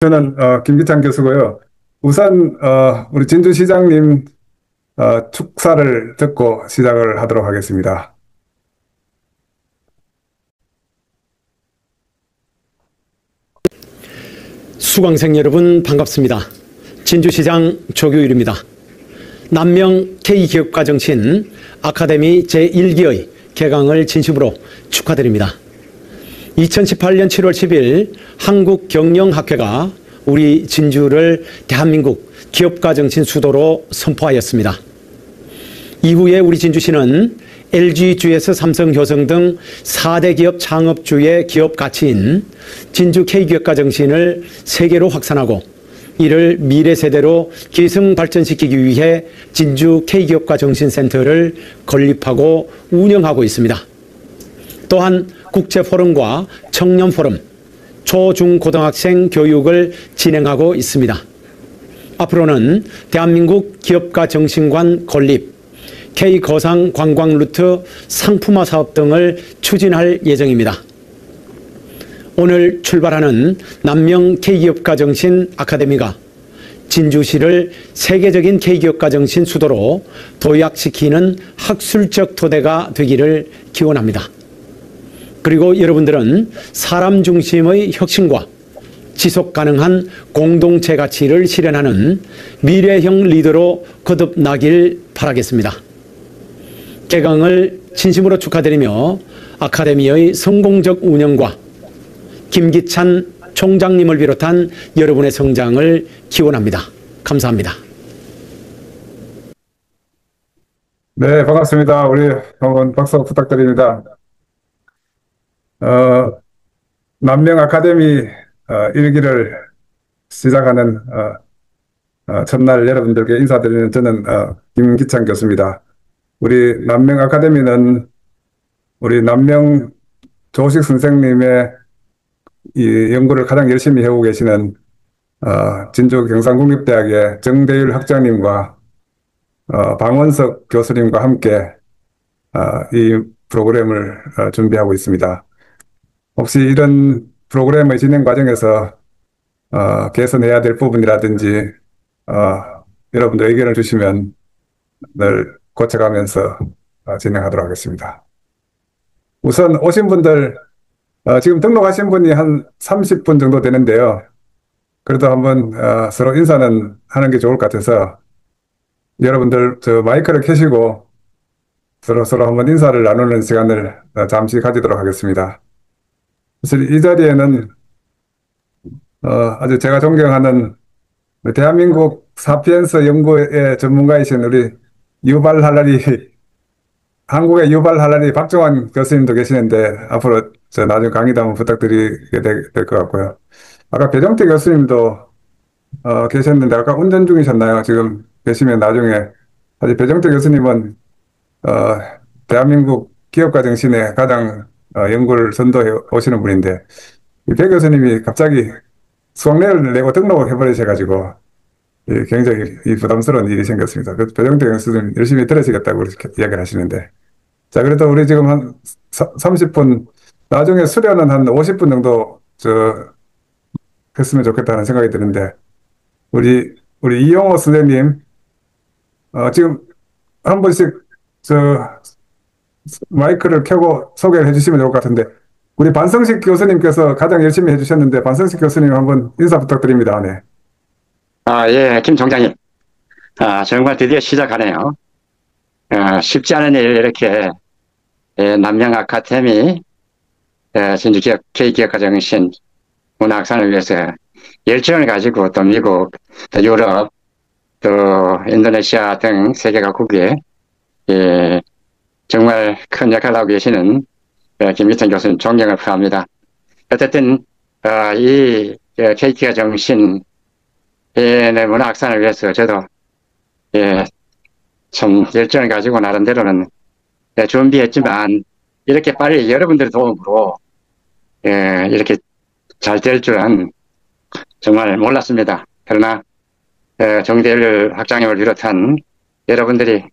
저는 김기찬 교수고요. 우선 우리 진주시장님 축사를 듣고 시작을 하도록 하겠습니다. 수강생 여러분 반갑습니다. 진주시장 조규일입니다. 남명 K기업가정신 아카데미 제1기의 개강을 진심으로 축하드립니다. 2018년 7월 10일 한국경영학회가 우리 진주를 대한민국 기업가정신 수도로 선포하였습니다. 이후에 우리 진주시는 LG, GS, 삼성, 효성 등 4대 기업 창업주의 기업 가치인 진주 K기업가 정신을 세계로 확산하고 이를 미래 세대로 기승 발전시키기 위해 진주 K기업가 정신센터를 건립하고 운영하고 있습니다. 또한 국제포럼과 청년포럼, 초, 중, 고등학생 교육을 진행하고 있습니다. 앞으로는 대한민국 기업가 정신관 건립, K거상 관광 루트 상품화 사업 등을 추진할 예정입니다. 오늘 출발하는 남명 K기업가 정신 아카데미가 진주시를 세계적인 K기업가 정신 수도로 도약시키는 학술적 토대가 되기를 기원합니다. 그리고 여러분들은 사람 중심의 혁신과 지속 가능한 공동체 가치를 실현하는 미래형 리더로 거듭나길 바라겠습니다. 개강을 진심으로 축하드리며 아카데미의 성공적 운영과 김기찬 총장님을 비롯한 여러분의 성장을 기원합니다. 감사합니다. 네, 반갑습니다. 우리 한번 박수 부탁드립니다. 남명 아카데미 1기를 시작하는 첫날 여러분들께 인사드리는 저는 김기찬 교수입니다. 우리 남명 아카데미는 우리 남명 조식 선생님의 이 연구를 가장 열심히 해오고 계시는 진주 경상국립대학의 정대율 학장님과 방원석 교수님과 함께 이 프로그램을 준비하고 있습니다. 혹시 이런 프로그램의 진행 과정에서 개선해야 될 부분이라든지 여러분들 의견을 주시면 늘 고쳐가면서 진행하도록 하겠습니다. 우선 오신 분들 지금 등록하신 분이 한 30분 정도 되는데요. 그래도 한번 서로 인사는 하는 게 좋을 것 같아서 여러분들 저 마이크를 켜시고 서로 한번 인사를 나누는 시간을 잠시 가지도록 하겠습니다. 사실 이 자리에는 아주 제가 존경하는 대한민국 사피엔스 연구의 전문가이신 우리 유발 할라리 한국의 유발 할라리 박정환 교수님도 계시는데 앞으로 저 나중에 강의도 한번 부탁드리게 될 것 같고요. 아까 배정태 교수님도 계셨는데 아까 운전 중이셨나요? 지금 계시면 나중에 사실 배정태 교수님은 대한민국 기업가 정신에 가장 연구를 선도해 오시는 분인데 이 배 교수님이 갑자기 수학여를 내고 등록을 해버리셔가지고 굉장히 부담스러운 일이 생겼습니다. 그래서 배정태 교수님 열심히 들으시겠다고 이렇게 이야기를 하시는데 자, 그래도 우리 지금 한 30분, 나중에 수료는 한 50분 정도, 했으면 좋겠다는 생각이 드는데, 우리 이용호 선생님, 지금 한 번씩, 마이크를 켜고 소개를 해주시면 좋을 것 같은데, 우리 반성식 교수님께서 가장 열심히 해주셨는데, 반성식 교수님 한번 인사 부탁드립니다. 네. 예, 김 총장님. 정말 드디어 시작하네요. 쉽지 않은 일 이렇게 남명 아카데미 진주 K기업가정신 문화확산을 위해서 열정을 가지고 또 미국, 또 유럽, 또 인도네시아 등 세계 각국에 정말 큰 역할을 하고 계시는 김기찬 교수님 존경을 표합니다. 어쨌든 이 K기업가정신 문화확산을 위해서 저도 좀 열정을 가지고 나름대로는 준비했지만 이렇게 빨리 여러분들의 도움으로 이렇게 잘 될 줄은 정말 몰랐습니다. 그러나 정대일 학장님을 비롯한 여러분들이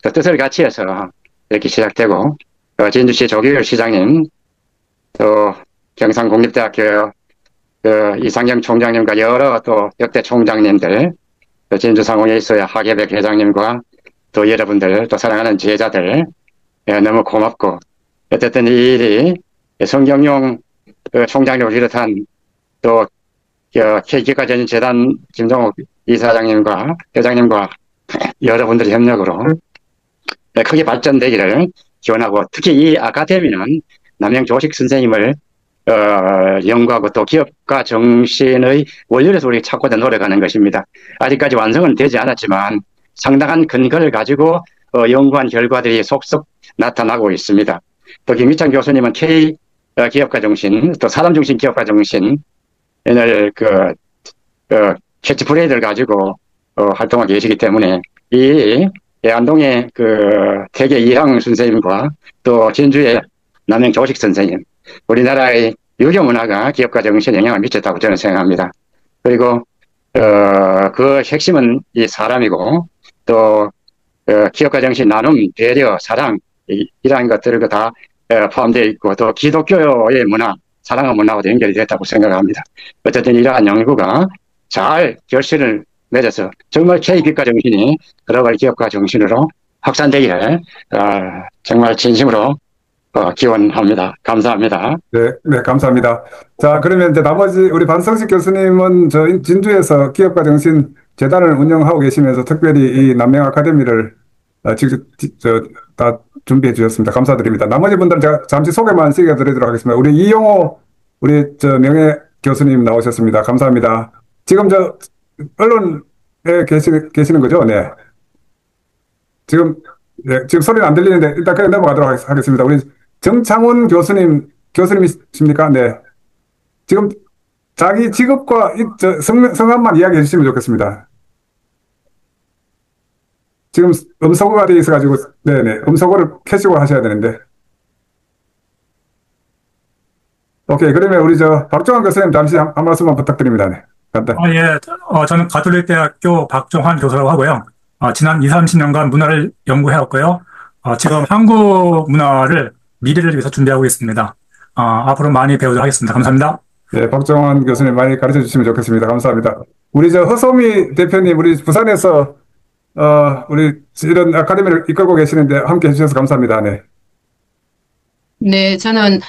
그 뜻을 같이 해서 이렇게 시작되고 진주시 조규일 시장님 또 경상국립대학교 그 이상경 총장님과 여러 또 역대 총장님들, 또 진주상공에 있어야 하계백 회장님과 또 여러분들, 또 사랑하는 제자들, 너무 고맙고, 어쨌든 이 일이 성경용 총장님을 비롯한 또 KG까지는 김종욱 이사장님과 회장님과 여러분들의 협력으로 크게 발전되기를 기원하고, 특히 이 아카데미는 남영조식 선생님을 연구하고 또 기업가 정신의 원료에서 우리 찾고자 노력하는 것입니다. 아직까지 완성은 되지 않았지만 상당한 근거를 가지고 연구한 결과들이 속속 나타나고 있습니다. 또 김기찬 교수님은 K 기업가 정신, 또 사람 중심 기업가 정신을 캐치프레이즈를 가지고 활동하고 계시기 때문에 이 안동의 태계 이항 선생님과 또 진주의 남영조식 선생님, 우리나라의 유교 문화가 기업가 정신에 영향을 미쳤다고 저는 생각합니다. 그리고 그 핵심은 이 사람이고, 또 기업가 정신, 나눔, 배려, 사랑, 이러한 것들을 다 포함되어 있고, 또 기독교의 문화, 사랑의 문화와도 연결이 됐다고 생각합니다. 어쨌든 이러한 연구가 잘 결실을 맺어서 정말 K기업가 정신이 글로벌 기업가 정신으로 확산되기를 정말 진심으로 기원합니다. 감사합니다. 네, 네, 감사합니다. 자, 그러면 이제 나머지 우리 반성식 교수님은 저 진주에서 기업가 정신 재단을 운영하고 계시면서 특별히 이 남명 아카데미를 직접 다 준비해 주셨습니다. 감사드립니다. 나머지 분들 제가 잠시 소개만 시켜드리도록 하겠습니다. 우리 이용호 우리 명예 교수님 나오셨습니다. 감사합니다. 지금 언론에 계시는 거죠? 네. 지금 소리는 안 들리는데 일단 그냥 넘어가도록 하겠습니다. 우리 정창훈 교수님이십니까? 네. 지금 자기 직업과 성함만 이야기해 주시면 좋겠습니다. 지금 음소거가 되어 있어가지고, 네네. 음소거를 캐시고 하셔야 되는데. 오케이. 그러면 우리 박종환 교수님 잠시 한 말씀만 부탁드립니다. 네. 간단. 예. 저는 가톨릭대학교 박종환 교수라고 하고요. 지난 20, 30년간 문화를 연구해왔고요. 지금 한국 문화를 미래를 위해서 준비하고 있습니다. 앞으로 많이 배우도록 하겠습니다. 감사합니다. 네, 박정환 교수님 많이 가르쳐 주시면 좋겠습니다. 감사합니다. 우리 허소미 대표님, 우리 부산에서 우리 이런 아카데미를 이끌고 계시는데 함께 해주셔서 감사합니다. 네. 네, 저는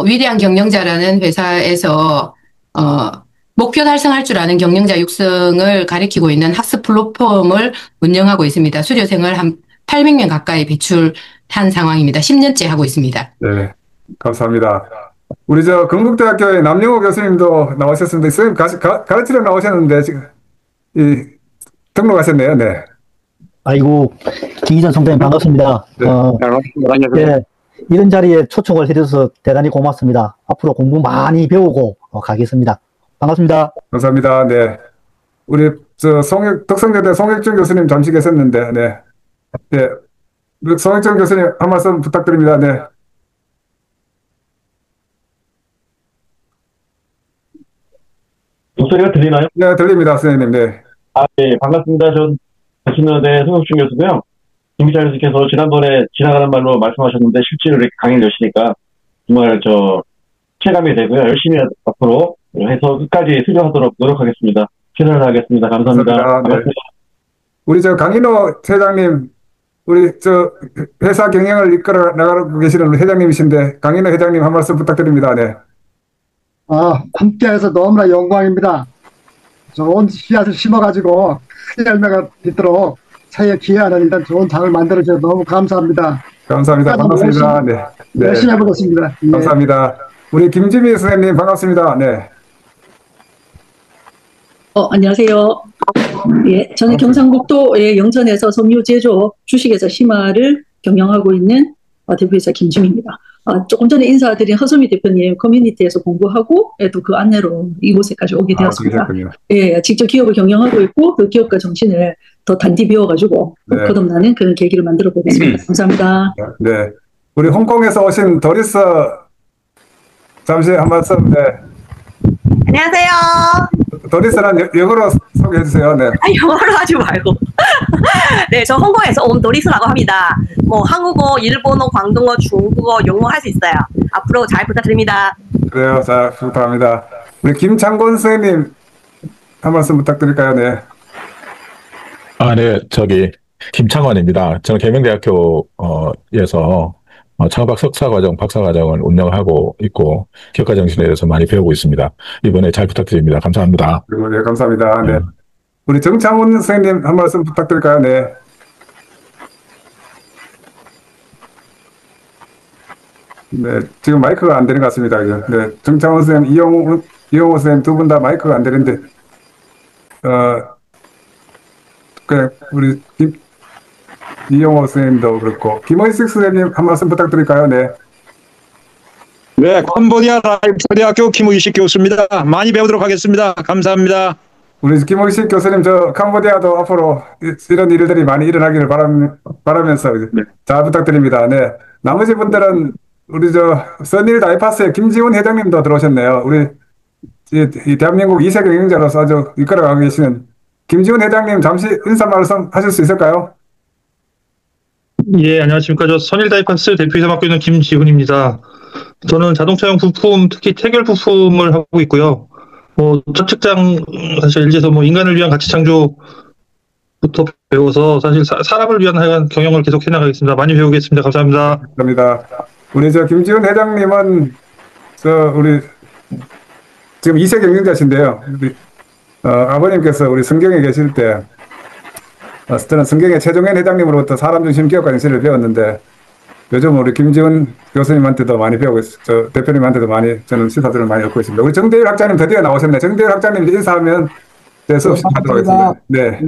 위대한 경영자라는 회사에서 목표 달성할 줄 아는 경영자 육성을 가리키고 있는 학습 플랫폼을 운영하고 있습니다. 수료생을 한 800명 가까이 배출한 상황입니다. 10년째 하고 있습니다. 네, 감사합니다. 우리 건국대학교의 남영호 교수님도 나오셨습니다. 선생님 가르치러 나오셨는데 지금 등록하셨네요. 네. 아이고, 김기찬 총장님 반갑습니다. 네. 네, 이런 자리에 초청을 해주셔서 대단히 고맙습니다. 앞으로 공부 많이 배우고 가겠습니다. 반갑습니다. 감사합니다. 네. 우리 덕성여대 송혁준 교수님 잠시 계셨는데, 네. 네. 송혁준 교수님 한 말씀 부탁드립니다. 네. 목소리가 들리나요? 네, 들립니다, 선생님. 네. 네, 반갑습니다. 전 덕성여대 송혁준 교수고요. 김기찬 교수께서 지난번에 지나가는 말로 말씀하셨는데 실제로 이렇게 강의를 여시니까 정말 체감이 되고요. 열심히 앞으로 해서 끝까지 수료하도록 노력하겠습니다. 최선을 다하겠습니다. 감사합니다. 감사합니다. 네. 우리 강인호 회장님, 우리 회사 경영을 이끌어 나가고 계시는 회장님이신데 강인호 회장님 한 말씀 부탁드립니다. 네. 함께해서 너무나 영광입니다. 좋은 씨앗을 심어가지고 큰 열매가 빚도록 새해 기회하는 일단 좋은 장을 만들어주셔서 너무 감사합니다. 감사합니다. 반갑습니다. 네. 네. 열심히 해보겠습니다. 예. 감사합니다. 우리 김지미 선생님 반갑습니다. 네. 안녕하세요. 예, 저는 경상북도의 영천에서 섬유 제조 주식회사 심화를 경영하고 있는 대표이사 김지미입니다. 조금 전에 인사드린 허소미 대표님 커뮤니티에서 공부하고 또 그 안내로 이곳에까지 오게 되었습니다. 예, 직접 기업을 경영하고 있고 그 기업가 정신을 더 단디 배워가지고 네. 거듭나는 그런 계기를 만들어 보겠습니다. 감사합니다. 네, 우리 홍콩에서 오신 도리스 잠시 한 말씀. 네. 안녕하세요. 도리스는 영어로 소개해 주세요. 네. 영어로 하지 말고. 네, 저 홍콩에서 온 도리스라고 합니다. 한국어, 일본어, 광동어, 중국어, 영어 할 수 있어요. 앞으로 잘 부탁드립니다. 그래요. 자, 부탁합니다. 우리 김창곤 선생님 한 말씀 부탁드릴까요? 네. 네, 김창원입니다. 저는 계명대학교에서 창업 석사과정, 박사과정을 운영하고 있고, 기업가 정신에 대해서 많이 배우고 있습니다. 이번에 잘 부탁드립니다. 감사합니다. 네, 감사합니다. 네. 우리 정창훈 선생님 한 말씀 부탁드릴까요? 네. 네, 지금 마이크가 안 되는 것 같습니다. 네, 정창훈 선생님, 이용호 선생님 두 분 다 마이크가 안 되는데, 우리 이용호 선생님도 그렇고, 김원식 선생님 한 말씀 부탁드릴까요? 네. 네, 캄보디아 라이프대학교 김의식 교수입니다. 많이 배우도록 하겠습니다. 감사합니다. 우리 김의식 교수님, 저 캄보디아도 앞으로 이런 일들이 많이 일어나기를 바라면서 잘 부탁드립니다. 네. 나머지 분들은 우리 선일 다이파스의 김지훈 회장님도 들어오셨네요. 우리 이 대한민국 2세 경영자로서 아주 이끌어가고 계시는 김지훈 회장님, 잠시 인사 말씀 하실 수 있을까요? 예, 안녕하십니까. 저 선일 다이파스 대표이사 맡고 있는 김지훈입니다. 저는 자동차용 부품, 특히 태결 부품을 하고 있고요. 첫 직장, 사실 LG에서 인간을 위한 가치 창조부터 배워서 사실 사람을 위한 하여간 경영을 계속 해나가겠습니다. 많이 배우겠습니다. 감사합니다. 감사합니다. 우리 김지훈 회장님은 우리 지금 2세 경영자신데요. 우리 아버님께서 우리 성경에 계실 때 저는 성경의 최종현 회장님으로부터 사람 중심 기업가 정신을 배웠는데, 요즘 우리 김지훈 교수님한테도 많이 배우고 있어요. 대표님한테도 많이 저는 시사들을 많이 얻고 있습니다. 우리 정대일 학자님 드디어 나오셨네. 정대일 학자님 인사하면 수업 시작하도록 하겠습니다. 네.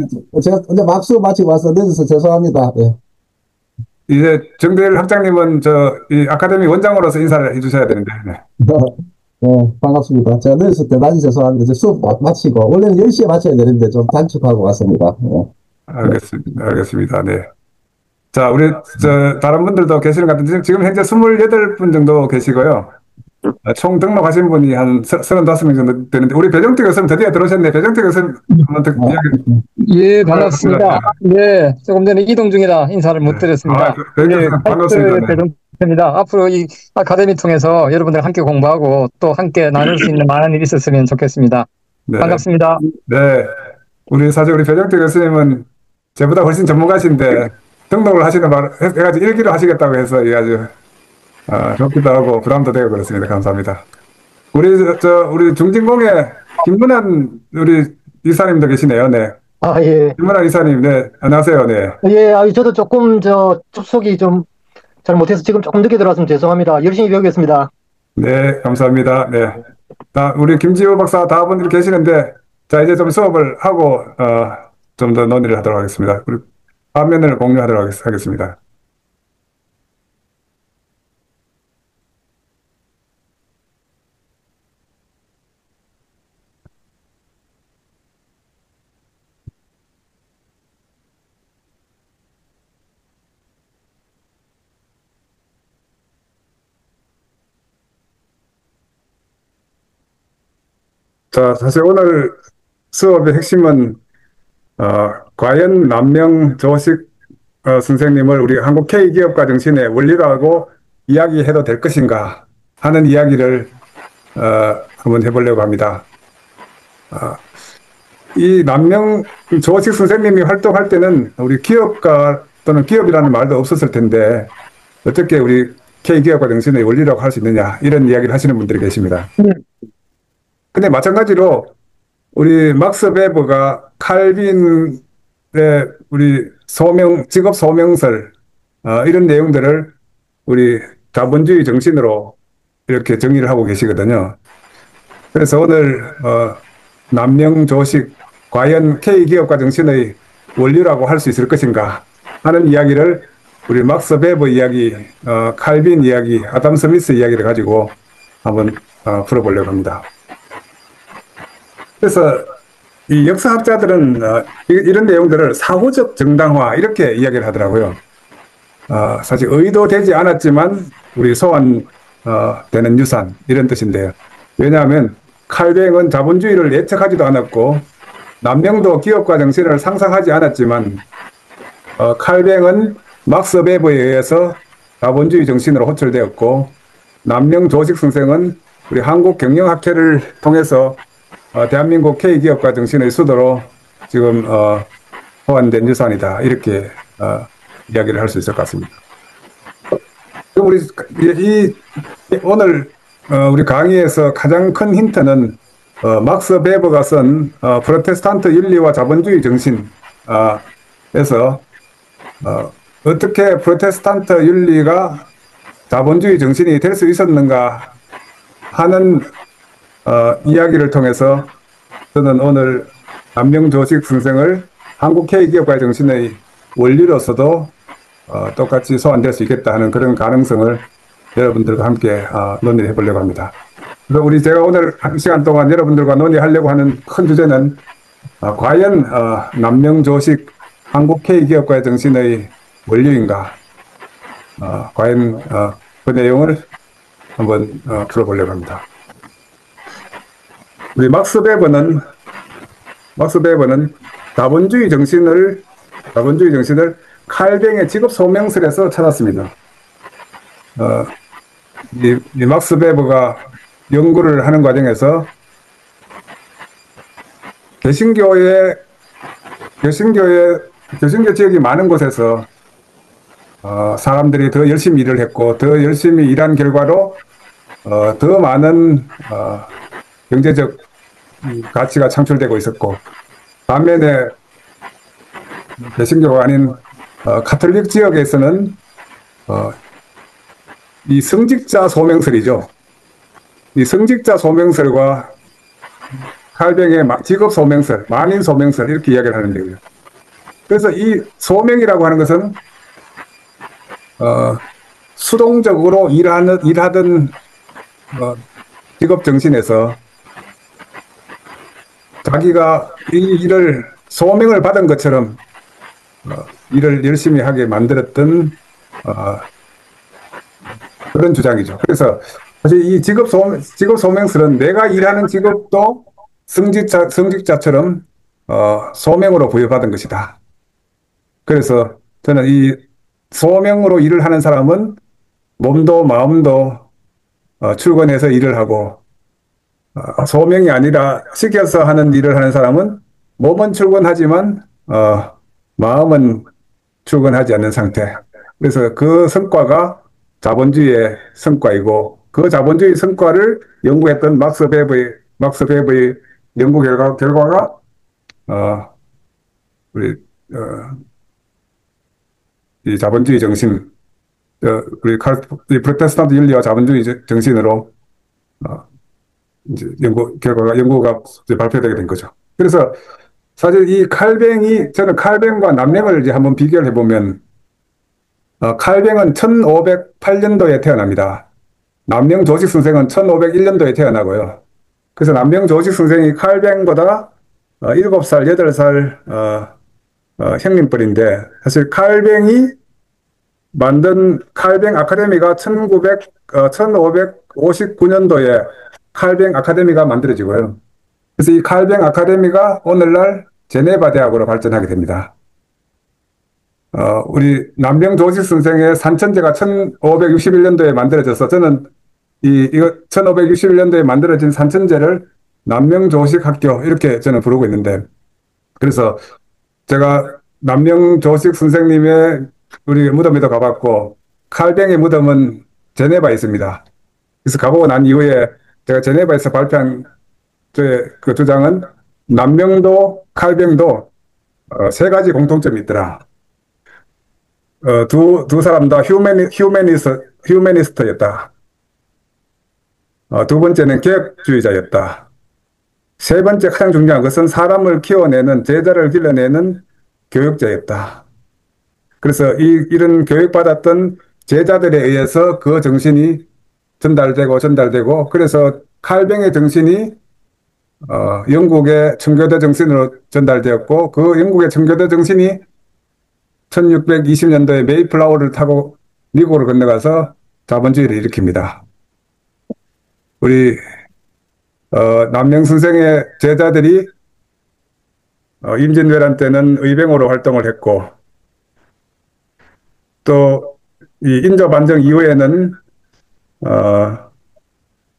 제가 언제 막수 마치고 와서 늦어서 죄송합니다. 네. 이제 정대일 학장님은 이 아카데미 원장으로서 인사를 해주셔야 되는데. 네. 네, 반갑습니다. 제가 늦어서 대단히 죄송합니다. 수업 마치고, 원래는 10시에 마쳐야 되는데 좀 단축하고 왔습니다. 네. 알겠습니다. 네. 자, 우리 다른 분들도 계시는 것 같은데 지금 현재 28분 정도 계시고요. 총 등록하신 분이 한 35명 정도 되는데, 우리 배정태 교수님 드디어 들어오셨네. 배정태 교수님 한번 이야기. 예, 반갑습니다. 네, 조금 전에 이동 중이라 인사를 못 드렸습니다. 네, 반갑습니다. 배정태입니다. 앞으로 이 아카데미 통해서 여러분들 함께 공부하고 또 함께 나눌 수 있는 많은 일이 있었으면 좋겠습니다. 네. 반갑습니다. 네, 사실 우리 배정태 교수님은 저보다 훨씬 전문가신데 등록을 하시는 말 해가지고 일기로 하시겠다고 해서 아주 좋기도 하고 부담도 되고 그렇습니다. 감사합니다. 우리 중진공의 김문환 우리 이사님도 계시네요. 네. 예. 김문환 이사님, 네. 안녕하세요. 네. 예, 저도 조금 접속이 좀 잘 못해서 지금 조금 늦게 들어왔으면 죄송합니다. 열심히 배우겠습니다. 네, 감사합니다. 네. 우리 김지호 박사 다분들 계시는데, 자, 이제 좀 수업을 하고 좀 더 논의를 하도록 하겠습니다. 우리 화면을 공유하도록 하겠습니다. 자, 사실 오늘 수업의 핵심은 과연 남명 조식 선생님을 우리 한국 K기업가 정신의 원리라고 이야기해도 될 것인가 하는 이야기를 한번 해보려고 합니다. 이 남명 조식 선생님이 활동할 때는 우리 기업가 또는 기업이라는 말도 없었을 텐데 어떻게 우리 K기업가 정신의 원리라고 할 수 있느냐, 이런 이야기를 하시는 분들이 계십니다. 근데 마찬가지로 우리 막스 베버가 칼빈의 우리 직업 소명설, 이런 내용들을 우리 자본주의 정신으로 이렇게 정의를 하고 계시거든요. 그래서 오늘 남명 조식 과연 K기업가 정신의 원리라고 할 수 있을 것인가 하는 이야기를 우리 막스 베버 이야기, 칼빈 이야기, 아담 스미스 이야기를 가지고 한번 풀어보려고 합니다. 그래서 이 역사학자들은 이런 내용들을 사고적 정당화 이렇게 이야기를 하더라고요. 사실 의도되지 않았지만 우리 소환되는 유산, 이런 뜻인데요. 왜냐하면 칼뱅은 자본주의를 예측하지도 않았고 남명도 기업가 정신을 상상하지 않았지만 칼뱅은 막스 베버에 의해서 자본주의 정신으로 호출되었고 남명 조식 선생은 우리 한국경영학회를 통해서 대한민국 K기업가 정신의 수도로 지금 호환된 유산이다. 이렇게 이야기를 할 수 있을 것 같습니다. 우리 오늘 우리 강의에서 가장 큰 힌트는 막스 베버가 쓴 프로테스탄트 윤리와 자본주의 정신에서 어떻게 프로테스탄트 윤리가 자본주의 정신이 될 수 있었는가 하는 이야기를 통해서 저는 오늘 남명조식 선생을 한국 K기업가의 정신의 원리로서도 똑같이 소환될 수 있겠다 하는 그런 가능성을 여러분들과 함께 논의해 보려고 합니다. 그래서 제가 오늘 1시간 동안 여러분들과 논의하려고 하는 큰 주제는 과연 남명조식 한국 K기업가의 정신의 원리인가, 과연 그 내용을 한번 풀어보려고 합니다. 우리 막스 베버는 자본주의 정신을 칼뱅의 직업 소명설에서 찾았습니다. 이 막스 베버가 연구를 하는 과정에서 개신교 지역이 많은 곳에서 사람들이 더 열심히 일을 했고, 더 열심히 일한 결과로 더 많은 경제적 가치가 창출되고 있었고, 반면에 개신교가 아닌 카톨릭 지역에서는 이 성직자 소명설이죠. 이 성직자 소명설과 칼뱅의 직업 소명설, 만인 소명설 이렇게 이야기를 하는데요. 그래서 이 소명이라고 하는 것은 수동적으로 일하던 직업 정신에서 자기가 이 일을 소명을 받은 것처럼 일을 열심히 하게 만들었던 그런 주장이죠. 그래서 사실 이 직업 소명설은 내가 일하는 직업도 성직자처럼 소명으로 부여받은 것이다. 그래서 저는 이 소명으로 일을 하는 사람은 몸도 마음도 출근해서 일을 하고, 소명이 아니라 시켜서 하는 일을 하는 사람은 몸은 출근하지만 마음은 출근하지 않는 상태. 그래서 그 성과가 자본주의의 성과이고, 그 자본주의 성과를 연구했던 막스 베버의 연구 결과가 이 자본주의 정신, 우리 프로테스탄트 윤리와 자본주의 정신으로 이제 연구가 이제 발표되게 된 거죠. 그래서 사실 이 저는 칼뱅과 남명을 이제 한번 비교를 해보면, 칼뱅은 1508년도에 태어납니다. 남명 조식 선생은 1501년도에 태어나고요. 그래서 남명 조식 선생이 칼뱅보다 7살, 8살 형님뻘인데, 사실 칼뱅이 만든 칼뱅 아카데미가 1559년도에 칼뱅 아카데미가 만들어지고요. 그래서 이 칼뱅 아카데미가 오늘날 제네바 대학으로 발전하게 됩니다. 우리 남명 조식 선생의 산천제가 1561년도에 만들어져서, 저는 이거 1561년도에 만들어진 산천제를 남명 조식 학교 이렇게 저는 부르고 있는데, 그래서 제가 남명 조식 선생님의 우리 무덤에도 가봤고, 칼뱅의 무덤은 제네바에 있습니다. 그래서 가보고 난 이후에 제가 제네바에서 발표한 그 주장은 남명도 칼뱅도 세 가지 공통점이 있더라. 두 사람 다 휴머니스트였다. 두 번째는 개혁주의자였다. 세 번째 가장 중요한 것은 사람을 키워내는, 제자를 길러내는 교육자였다. 그래서 이런 교육받았던 제자들에 의해서 그 정신이 전달되고, 그래서 칼뱅의 정신이 영국의 청교도 정신으로 전달되었고, 그 영국의 청교도 정신이 1620년도에 메이플라워를 타고 미국으로 건너가서 자본주의를 일으킵니다. 우리 남명 선생의 제자들이 임진왜란 때는 의병으로 활동을 했고, 또 이 인조반정 이후에는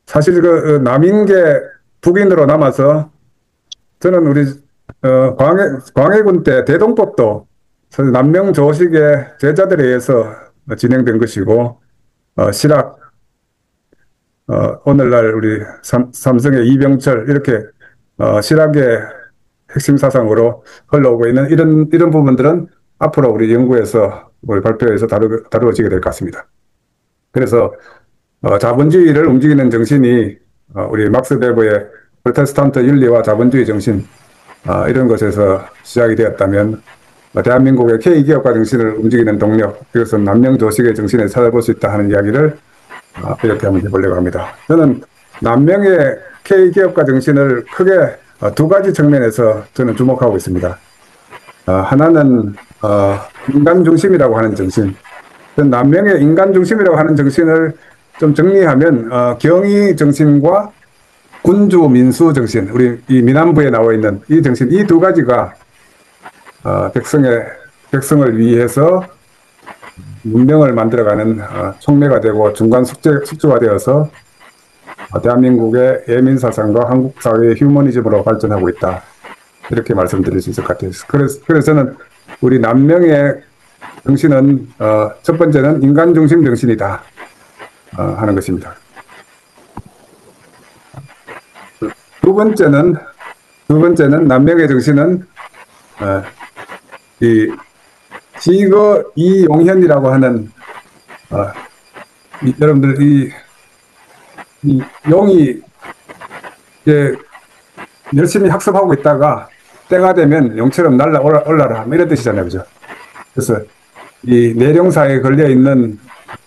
사실 그 남인계 북인으로 남아서 저는 우리 광해군 때 대동법도 사실 남명조식의 제자들에 의해서 진행된 것이고 실학 오늘날 우리 삼성의 이병철 이렇게 실학의 핵심 사상으로 흘러오고 있는 이런 부분들은 앞으로 우리 연구에서 우리 발표에서 다루어지게 될 것 같습니다. 그래서 자본주의를 움직이는 정신이 우리 막스 베버의 프로테스탄트 윤리와 자본주의 정신 이런 것에서 시작이 되었다면 대한민국의 K기업가 정신을 움직이는 동력, 이것은 남명조식의 정신에 찾아볼 수 있다 하는 이야기를 이렇게 한번 해보려고 합니다. 저는 남명의 K기업가 정신을 크게 두 가지 측면에서 저는 주목하고 있습니다. 하나는 인간 중심이라고 하는 정신. 남명의 인간 중심이라고 하는 정신을 좀 정리하면 경의 정신과 군주 민수 정신, 우리 이 민안부에 나와 있는 이 정신, 이 두 가지가 백성을 위해서 문명을 만들어가는 촉매가 되고 중간 숙주가 되어서 대한민국의 예민사상과 한국사회의 휴머니즘으로 발전하고 있다. 이렇게 말씀드릴 수 있을 것 같아요. 그래서 저는 우리 남명의 정신은 첫 번째는 인간 중심 정신이다 하는 것입니다. 두 번째는 남명의 정신은 이 시거 이용현이라고 하는 여러분들 이 용이 열심히 학습하고 있다가 때가 되면 용처럼 날라 올라라 이런 뜻이잖아요, 그죠? 그래서 이 내령사에 걸려 있는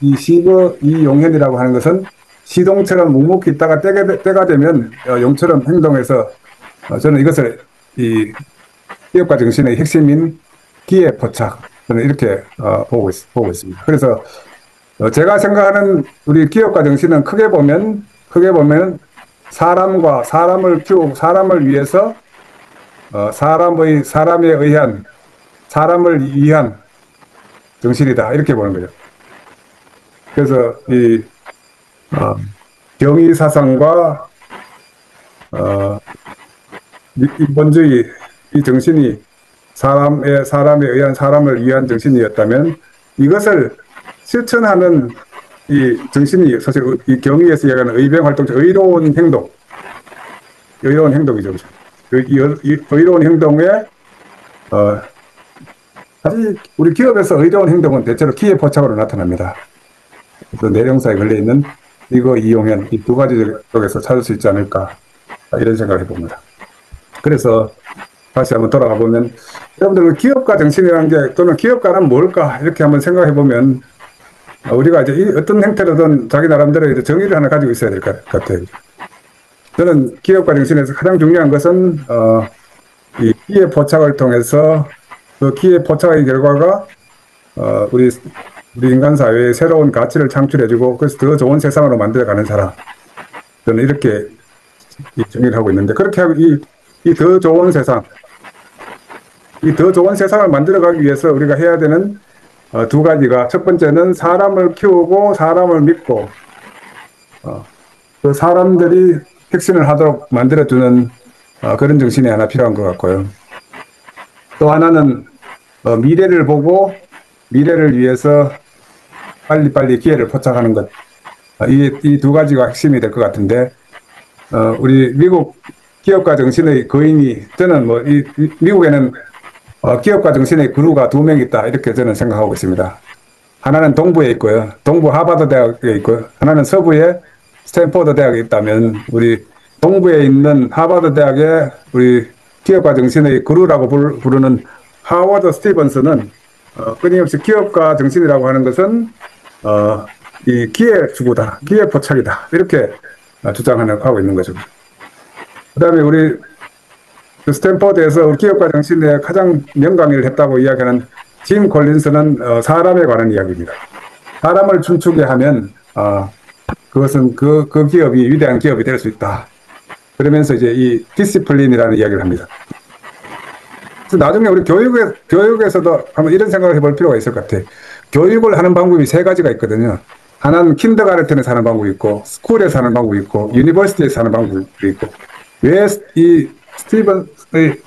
이 시거 이용현이라고 하는 것은 시동처럼 묵묵히 있다가 때가 되면 용처럼 행동해서 저는 이것을 이 기업가 정신의 핵심인 기회 포착, 저는 이렇게 보고 있습니다. 그래서 제가 생각하는 우리 기업가 정신은 크게 보면 사람과 사람을 키우고 사람을 위해서 사람을 위한 정신이다 이렇게 보는 거죠. 그래서 이 경의 사상과 인본주의 이 정신이 사람에 의한 사람을 위한 정신이었다면 이것을 실천하는 이 정신이 사실 이 경의에서 얘기하는 의병 활동, 의로운 행동이죠. 의로운 행동에 사실 우리 기업에서 의로운 행동은 대체로 기회 포착으로 나타납니다. 그래서 내령사에 걸려있는 이거 이용현 이 두 가지 쪽에서 찾을 수 있지 않을까 이런 생각을 해봅니다. 그래서 다시 한번 돌아가 보면 여러분들 기업가 정신이라는 게 또는 기업가는 뭘까 이렇게 한번 생각해 보면 우리가 이제 어떤 형태로든 자기 나름대로 이제 정의를 하나 가지고 있어야 될 것 같아요. 저는 기업가 정신에서 가장 중요한 것은 이 기회 포착을 통해서 그 기회 포착의 결과가 우리 인간 사회에 새로운 가치를 창출해주고 그래서 더 좋은 세상으로 만들어가는 사람. 저는 이렇게 정의를 하고 있는데 그렇게 하고 이 더 좋은 세상을 만들어가기 위해서 우리가 해야 되는 두 가지가 첫 번째는 사람을 키우고 사람을 믿고 그 사람들이 혁신을 하도록 만들어주는 그런 정신이 하나 필요한 것 같고요. 또 하나는 미래를 보고 미래를 위해서 빨리빨리 기회를 포착하는 것. 이 두 가지가 핵심이 될 것 같은데 우리 미국 기업가 정신의 거인이 저는 미국에는 기업가 정신의 그루가 두 명 있다 이렇게 저는 생각하고 있습니다. 하나는 동부에 있고요. 동부 하버드 대학에 있고요. 하나는 서부에 스탠포드 대학에 있다면 우리 동부에 있는 하버드 대학의 우리 기업가 정신의 그루라고 부르는 하워드 스티븐스는 끊임없이 기업가 정신이라고 하는 것은 이 기회 추구다, 기회 포착이다 이렇게 주장하고 있는 거죠. 그다음에 우리 스탠퍼드에서 우리 기업가 정신에 가장 명강의를 했다고 이야기하는 짐 콜린스는 사람에 관한 이야기입니다. 사람을 춤추게 하면 그것은 그 기업이 위대한 기업이 될 수 있다. 그러면서 이제 이 디시플린이라는 이야기를 합니다. 그래서 나중에 우리 교육에서도 한번 이런 생각을 해볼 필요가 있을 것 같아요. 교육을 하는 방법이 세 가지가 있거든요. 하나는 킨더가르텐에 사는 방법이 있고, 스쿨에 사는 방법이 있고, 유니버시티에 사는 방법이 있고, 왜 이 스티븐의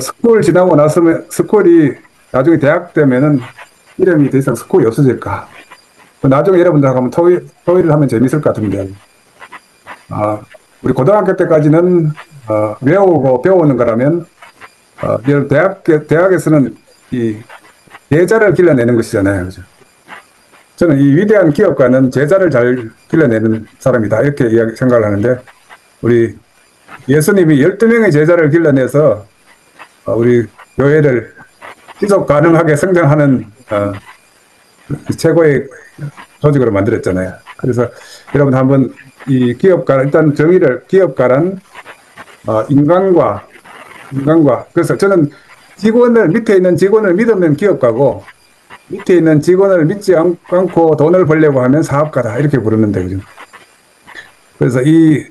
스쿨 지나고 나서면 스쿨이 나중에 대학 되면은 이름이 더 이상 스쿨이 없어질까? 나중에 여러분들하고 한번 토의를 하면 재밌을 것 같은데, 우리 고등학교 때까지는 외우고 배우는 거라면, 대학에서는 이 제자를 길러내는 것이잖아요. 그죠? 저는 이 위대한 기업가는 제자를 잘 길러내는 사람이다. 이렇게 생각을 하는데, 우리 예수님이 12명의 제자를 길러내서 우리 교회를 지속 가능하게 성장하는 최고의 조직으로 만들었잖아요. 그래서 여러분 한번 이 기업가, 일단 정의를, 기업가란 인간과, 그래서 저는 밑에 있는 직원을 믿으면 기업가고, 밑에 있는 직원을 믿지 않고 돈을 벌려고 하면 사업가다. 이렇게 부르는데, 그죠? 그래서 이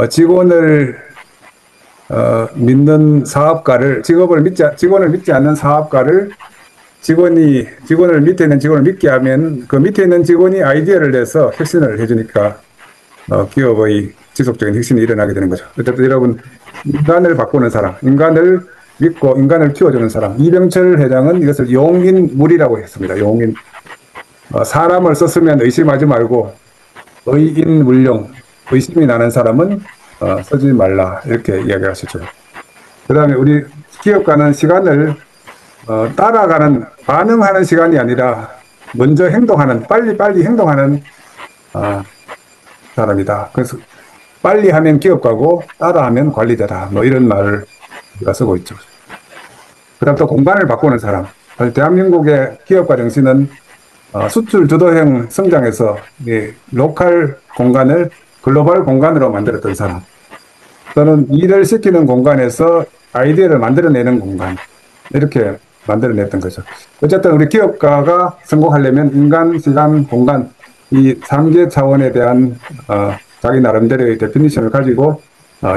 직원을 믿는 사업가를, 직원을 믿지 않는 사업가를 직원을 밑에 있는 직원을 믿게 하면 그 밑에 있는 직원이 아이디어를 내서 혁신을 해주니까 기업의 지속적인 혁신이 일어나게 되는 거죠. 어쨌든 여러분, 인간을 바꾸는 사람, 인간을 믿고 인간을 키워주는 사람, 이병철 회장은 이것을 용인물이라고 했습니다. 용인. 사람을 썼으면 의심하지 말고 의인물용, 의심이 나는 사람은 쓰지 말라, 이렇게 이야기하셨죠. 그 다음에 우리 기업가는 시간을 따라가는, 반응하는 시간이 아니라 먼저 행동하는, 빨리 행동하는 사람이다. 그래서 빨리 하면 기업가고 따라하면 관리자다. 뭐 이런 말을 우리가 쓰고 있죠. 그 다음 또 공간을 바꾸는 사람. 대한민국의 기업가 정신은 수출 주도형 성장에서 로컬 공간을 글로벌 공간으로 만들었던 사람. 또는 일을 시키는 공간에서 아이디어를 만들어내는 공간. 이렇게 만들어냈던 거죠. 어쨌든 우리 기업가가 성공하려면 인간, 시간, 공간, 이 3개 차원에 대한 자기 나름대로의 데피니션을 가지고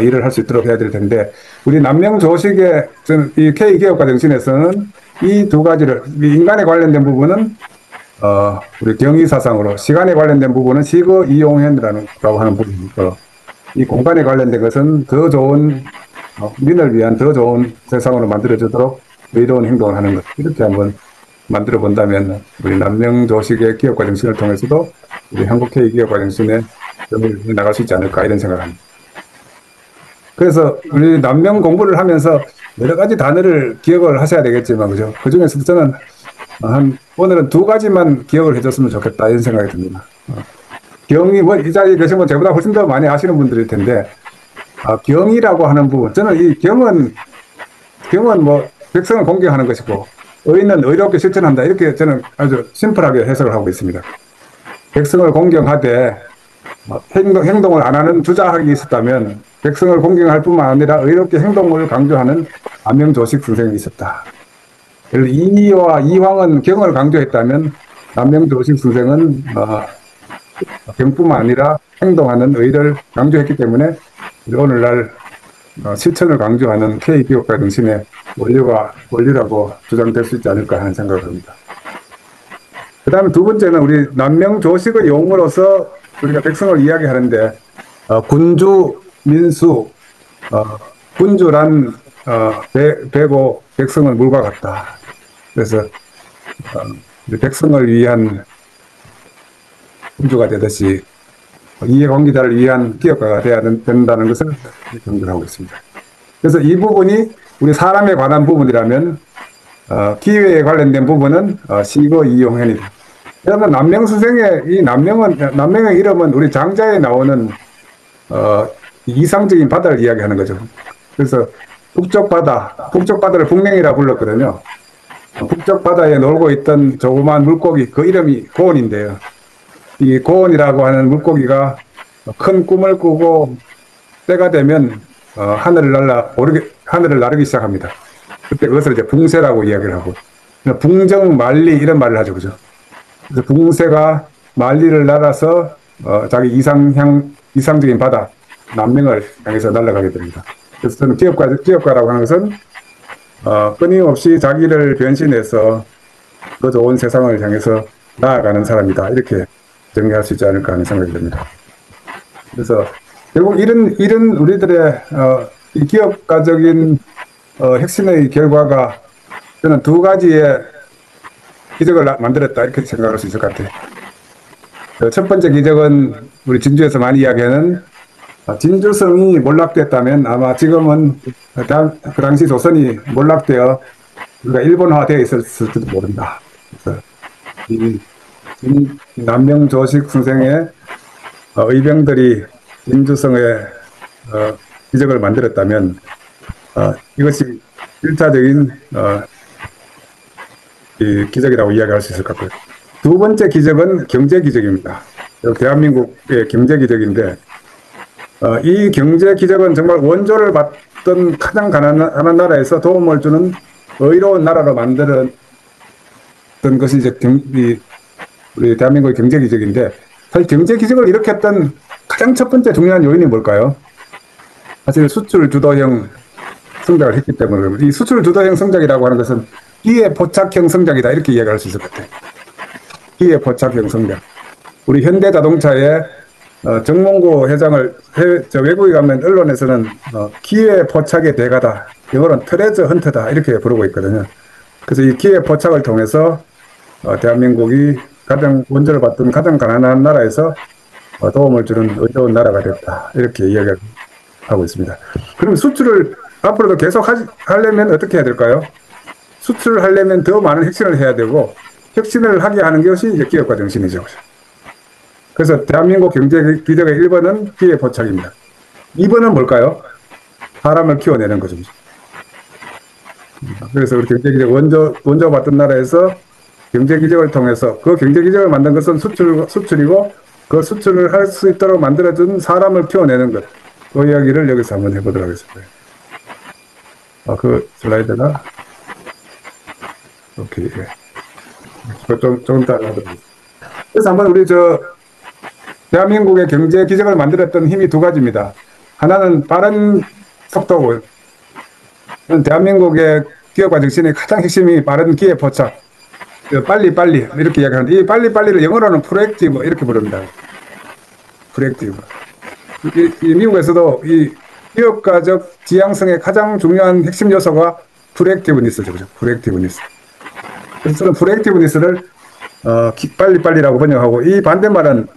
일을 할 수 있도록 해야 될 텐데, 우리 남명조식의 이 K기업가 정신에서는 이 두 가지를, 인간에 관련된 부분은 우리 경의사상으로, 시간에 관련된 부분은 시거이용현이라고 하는 부분이고, 이 공간에 관련된 것은 더 좋은 민을 위한 더 좋은 세상으로 만들어주도록 의로운 행동을 하는 것. 이렇게 한번 만들어 본다면 우리 남명조식의 기업가 정신을 통해서도 우리 한국 K기업가 정신에 나갈 수 있지 않을까, 이런 생각을 합니다. 그래서 우리 남명 공부를 하면서 여러 가지 단어를 기억을 하셔야 되겠지만, 그죠? 그 중에서도 저는 오늘은 두 가지만 기억을 해줬으면 좋겠다, 이런 생각이 듭니다. 경이, 이 자리에 계신 분 저보다 훨씬 더 많이 아시는 분들일 텐데, 경이라고 하는 부분, 저는 이 경은 뭐 백성을 공경하는 것이고, 의는 의롭게 실천한다, 이렇게 저는 아주 심플하게 해석을 하고 있습니다. 백성을 공경하되 행동을 안 하는 주자학이 있었다면 백성을 공경할 뿐만 아니라 의롭게 행동을 강조하는 남명조식 선생이 있었다. 이와 이황은 경을 강조했다면 남명조식 선생은 경뿐만 아니라 행동하는 의를 강조했기 때문에 오늘날 실천을 강조하는 K기업가 정신의 원리라고 주장될 수 있지 않을까 하는 생각을 합니다. 그 다음에 두 번째는 우리 남명조식의 용어로서 우리가 백성을 이야기하는데, 군주, 민수, 군주란 배고 백성은 물과 같다. 그래서 백성을 위한 군주가 되듯이 이해관계자를 위한 기업가가 되어야 된다는 것을 강조하고 있습니다. 그래서 이 부분이 우리 사람에 관한 부분이라면 기회에 관련된 부분은 시거이용현이다. 여러분, 남명 선생의 이 남명의 이름은 우리 장자에 나오는 이상적인 바다를 이야기하는 거죠. 그래서 북쪽 바다를 북명이라 불렀거든요. 북쪽 바다에 놀고 있던 조그마한 물고기, 그 이름이 고온인데요. 이 고온이라고 하는 물고기가 큰 꿈을 꾸고 때가 되면 하늘을 나르기 시작합니다. 그때 그것을 이제 붕새라고 이야기를 하고, 붕정 만리 이런 말을 하죠, 그죠? 그래서 붕새가 만리를 날아서 자기 이상적인 바다 남명을 향해서 날아가게 됩니다. 그래서 저는 기업가라고 하는 것은 끊임없이 자기를 변신해서 더 좋은 세상을 향해서 나아가는 사람이다. 이렇게 정리할 수 있지 않을까 하는 생각이 듭니다. 그래서 결국 이런 우리들의 이 기업가적인 혁신의 결과가 저는 두 가지의 기적을 만들었다 이렇게 생각할 수 있을 것 같아요. 첫 번째 기적은 우리 진주에서 많이 이야기하는 진주성이 몰락됐다면 아마 지금은 그 당시 조선이 몰락되어 우리가 일본화되어 있었을지도 모른다. 그래서 이 남명조식 선생의 의병들이 진주성의 기적을 만들었다면 이것이 1차적인 이 기적이라고 이야기할 수 있을 것 같고요. 두 번째 기적은 경제 기적입니다. 대한민국의 경제 기적인데 이 경제 기적은 정말 원조를 받던 가장 가난한 나라에서 도움을 주는 의로운 나라로 만들었던 것이 이제 우리 대한민국의 경제 기적인데 사실 경제 기적을 일으켰던 가장 첫 번째 중요한 요인이 뭘까요? 사실 수출 주도형 성장을 했기 때문에 이 수출 주도형 성장이라고 하는 것은 기회 포착형 성장이다 이렇게 이야기할 수 있을 것 같아요. 기회 포착형 성장. 우리 현대자동차의 정몽구 회장을 외국에 가면 언론에서는 기회 포착의 대가다. 영어로는 트레저 헌터다 이렇게 부르고 있거든요. 그래서 이 기회 포착을 통해서 대한민국이 가장 원조를 받던 가장 가난한 나라에서 도움을 주는 의로운 나라가 됐다. 이렇게 이야기하고 있습니다. 그럼 수출을 앞으로도 계속 하려면 어떻게 해야 될까요? 수출을 하려면 더 많은 혁신을 해야 되고 혁신을 하게 하는 것이 이제 기업가 정신이죠. 그래서 대한민국 경제 기적의 1번은 기회 포착입니다. 2번은 뭘까요? 사람을 키워내는 거죠. 그래서 우리 경제 기적 원조 받던 나라에서 경제 기적을 통해서 그 경제 기적을 만든 것은 수출이고 그 수출을 할 수 있도록 만들어준 사람을 키워내는 것. 그 이야기를 여기서 한번 해보도록 하겠습니다. 그 슬라이드가 오케이. 조금 이따 하도록 하겠습니다. 그래서 한번 우리 대한민국의 경제 기적을 만들었던 힘이 두 가지입니다. 하나는 빠른 속도고, 대한민국의 기업가 정신의 가장 핵심이 빠른 기회 포착. 빨리 이렇게 이야기하는데 이 빨리를 영어로는 프로액티브 이렇게 부릅니다. 프로액티브. 이 미국에서도 이 기업가적 지향성의 가장 중요한 핵심 요소가 프로액티브니스죠. 그죠? 프로액티브니스. 그래서 저는 프로액티브니스를 빨리라고 번역하고 이 반대말은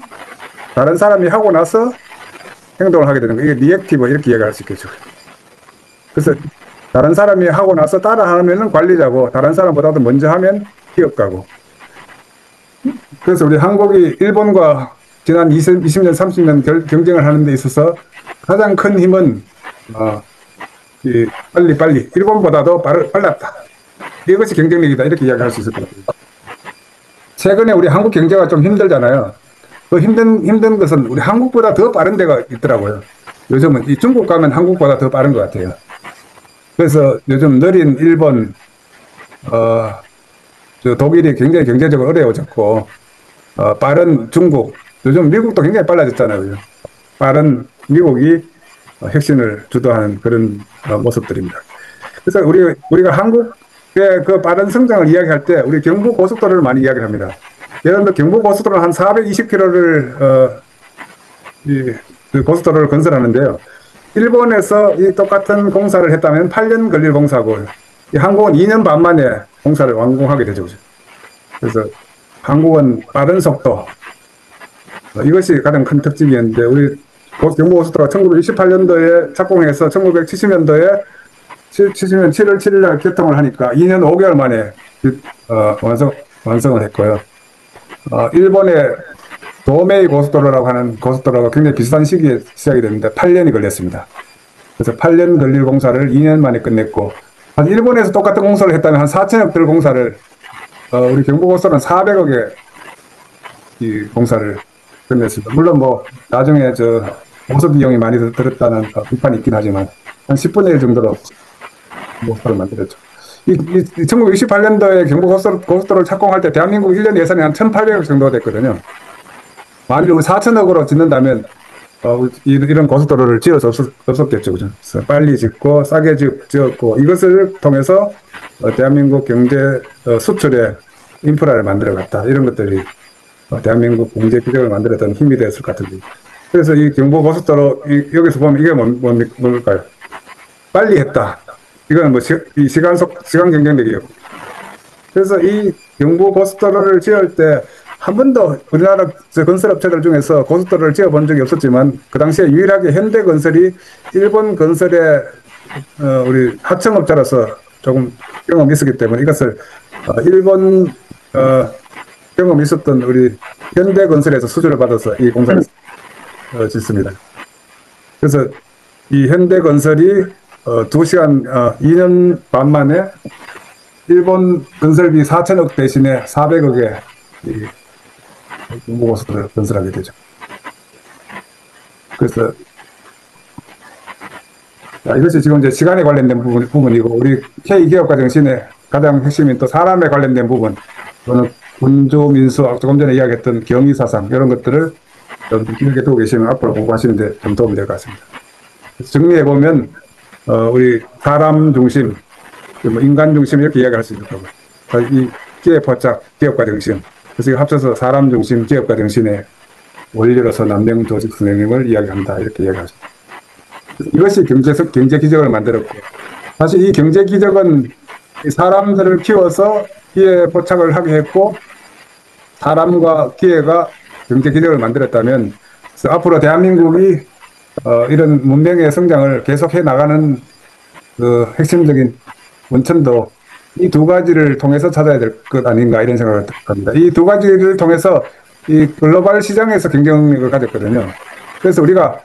다른 사람이 하고 나서 행동을 하게 되는 거예요. 이게 리액티브 이렇게 이야기할 수 있겠죠. 그래서 다른 사람이 하고 나서 따라하면은 관리자고 다른 사람보다도 먼저 하면 기업가고. 그래서 우리 한국이 일본과 지난 20년, 30년 경쟁을 하는 데 있어서 가장 큰 힘은 이 빨리 일본보다도 빨랐다. 이것이 경쟁력이다 이렇게 이야기할 수 있을 것 같아요. 최근에 우리 한국 경제가 좀 힘들잖아요. 그 힘든 것은 우리 한국보다 더 빠른 데가 있더라고요. 요즘은 이 중국 가면 한국보다 더 빠른 것 같아요. 그래서 요즘 느린 일본, 독일이 굉장히 경제적으로 어려워졌고, 빠른 중국, 요즘 미국도 굉장히 빨라졌잖아요. 빠른 미국이 혁신을 주도하는 그런 모습들입니다. 그래서 우리가 한국의 그 빠른 성장을 이야기할 때 우리 경부 고속도로를 많이 이야기를 합니다. 예를 들어 경부 고속도로는 한 420km를 그 고속도로를 건설하는데요. 일본에서 이 똑같은 공사를 했다면 8년 걸릴 공사고 이 한국은 2년 반 만에 공사를 완공하게 되죠. 그래서 한국은 빠른 속도 이것이 가장 큰 특징이었는데 우리 경부고속도로가 1968년도에 착공해서 1970년도에 70년 7월 7일 날 개통을 하니까 2년 5개월 만에 완성을 했고요. 일본의 도메이 고속도로라고 하는 고속도로가 굉장히 비슷한 시기에 시작이 됐는데 8년이 걸렸습니다. 그래서 8년 걸릴 공사를 2년 만에 끝냈고 일본에서 똑같은 공사를 했다면 한 4천억 들 공사를 우리 경부고속도로는 400억의 이 공사를 끝냈습니다. 물론 뭐 나중에 공사 비용이 많이 들었다는 비판이 있긴 하지만 한 10분의 1 정도로 고속도로를 만들었죠. 1968년도에 경부고속도로를 착공할 때 대한민국 1년 예산이 한 1,800억 정도 됐거든요. 만일 4천억으로 짓는다면 이런 고속도로를 지을 수 없었겠죠. 그죠? 그래서 빨리 짓고 싸게 지었고 이것을 통해서 대한민국 경제 수출에 인프라를 만들어갔다. 이런 것들이 대한민국 경제 기적을 만들었던 힘이 되었을 것 같은데. 그래서 이 경부고속도로 여기서 보면 이게 뭘까요? 빨리 했다. 이거는 뭐 시간 경쟁력이었고. 그래서 이 경부고속도로를 지을 때 한 번도 우리나라 건설업체들 중에서 고속도로를 지어본 적이 없었지만 그 당시에 유일하게 현대건설이 일본 건설의 우리 하청업자로서 조금 경험이 있었기 때문에 이것을 일본 경험이 있었던 우리 현대건설에서 수주를 받아서 이 공사를 짓습니다. 그래서 이 현대건설이 2시간 2년 반 만에 일본 건설비 4천억 대신에 400억에 이 경부고속도로를 건설하게 되죠. 그래서 이것이 지금 이제 시간에 관련된 부분이고 우리 K기업가 정신의 가장 핵심인 또 사람에 관련된 부분, 또는 군주민수, 조금 전에 이야기했던 경의사상 이런 것들을 좀 길게 두고 계시면 앞으로 공부하시는데 좀 도움이 될 것 같습니다. 정리해 보면 우리 사람 중심, 인간 중심 이렇게 이야기할 수 있을 거고, 이 기회포착 기업가 정신, 그래서 이거 합쳐서 사람 중심 기업가 정신의 원리로서 남명 조직 선생님을 이야기한다 이렇게 이야기하십니다. 이것이 경제 기적을 만들었고, 사실 이 경제 기적은 사람들을 키워서 기회 포착을 하게 했고, 사람과 기회가 경제 기적을 만들었다면 앞으로 대한민국이 이런 문명의 성장을 계속해 나가는 그 핵심적인 원천도 이 두 가지를 통해서 찾아야 될 것 아닌가 이런 생각을 합니다. 이 두 가지를 통해서 이 글로벌 시장에서 경쟁력을 가졌거든요. 그래서 우리가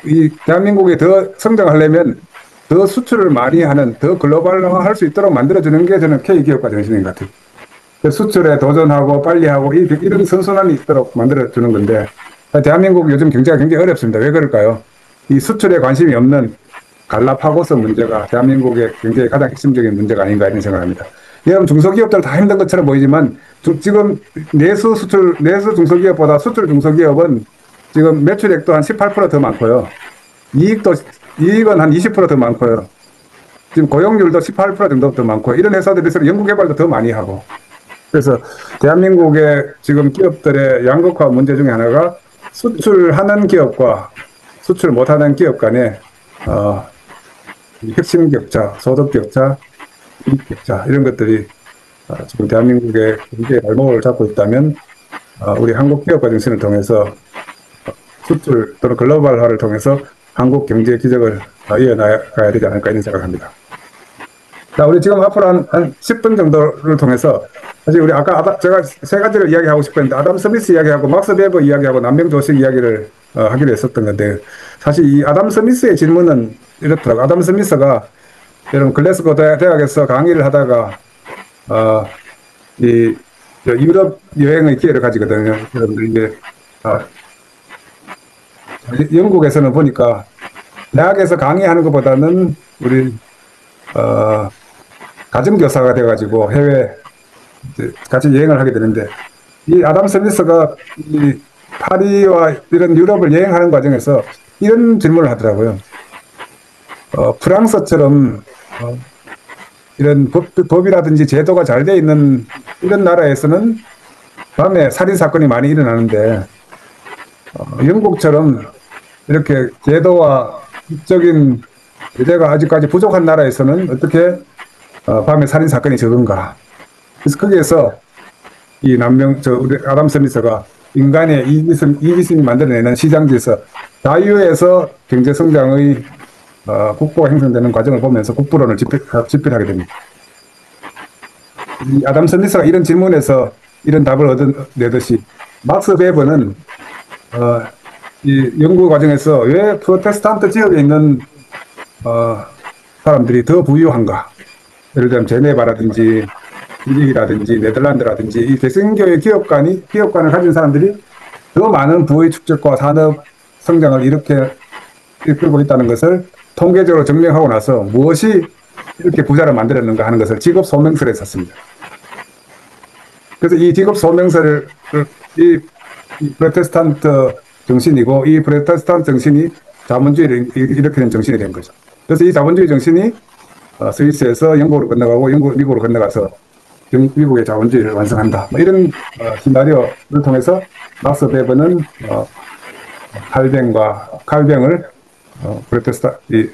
이 대한민국이 더 성장하려면 더 수출을 많이 하는, 더 글로벌화 할 수 있도록 만들어주는 게 저는 K기업가 정신인 것 같아요. 수출에 도전하고 빨리 하고 이런 선순환이 있도록 만들어주는 건데, 대한민국 요즘 경제가 굉장히 어렵습니다. 왜 그럴까요? 이 수출에 관심이 없는 갈라파고스 문제가 대한민국의 경제의 가장 핵심적인 문제가 아닌가 이런 생각을 합니다. 여러분 중소기업들 다 힘든 것처럼 보이지만 지금 내수 중소기업보다 수출 중소기업은 지금 매출액도 한 18% 더 많고요. 이익은 한 20% 더 많고요. 지금 고용률도 18% 정도 더 많고, 이런 회사들이 연구개발도 더 많이 하고. 그래서 대한민국의 지금 기업들의 양극화 문제 중에 하나가 수출하는 기업과 수출 못하는 기업 간의 혁신 격차, 소득 격차, 이익 격차 이런 것들이 지금 대한민국의 경제의 발목을 잡고 있다면 우리 한국 기업가 정신을 통해서 수출 또는 글로벌화를 통해서 한국 경제 기적을 이어나가야 되지 않을까 이런 생각합니다. 자, 우리 지금 앞으로 한 10분 정도를 통해서 사실 우리 아까 제가 세 가지를 이야기하고 싶었는데 아담 스미스 이야기하고 막스 베버 이야기하고 남명 조식 이야기를 하기로 했었던 건데, 사실 이 아담 스미스의 질문은 이렇더라고요. 아담 스미스가 여러분 글래스고 대학에서 강의를 하다가 이 유럽 여행의 기회를 가지거든요. 여러분들 이제 영국에서는 보니까 대학에서 강의하는 것보다는 우리 가정교사가 돼가지고 해외 같이 여행을 하게 되는데, 이 아담 스미스가 이 파리와 이런 유럽을 여행하는 과정에서 이런 질문을 하더라고요. 프랑스처럼 이런 법이라든지 제도가 잘 돼 있는 이런 나라에서는 밤에 살인 사건이 많이 일어나는데 영국처럼 이렇게 제도와 법적인 제재가 아직까지 부족한 나라에서는 어떻게 밤에 살인 사건이 적은가? 그래서 거기에서 이 우리 아담 스미스가 인간의 이기심이 만들어내는 시장 질서, 자유에서 경제 성장의 국부가 형성되는 과정을 보면서 국부론을 집필하게 됩니다. 이 아담 스미스가 이런 질문에서 이런 답을 얻어내듯이 막스 베버는 이 연구 과정에서 왜 프로테스탄트 지역에 있는 사람들이 더 부유한가? 예를 들면 제네바라든지 미국이라든지 네덜란드라든지 이 개신교의 기업관을 가진 사람들이 더 많은 부의 축적과 산업 성장을 이렇게 이끌고 있다는 것을 통계적으로 증명하고 나서 무엇이 이렇게 부자를 만들었는가 하는 것을 직업 소명서를 썼습니다. 그래서 이 직업 소명서를 이 프로테스탄트 정신이고, 이 프로테스탄트 정신이 자본주의를 일으키는 정신이 된 거죠. 그래서 이 자본주의 정신이 스위스에서 영국으로 건너가고 미국으로 건너가서 미국의 자본주의를 완성한다. 뭐 이런 시나리오를 통해서 막스 베버는 칼뱅을 이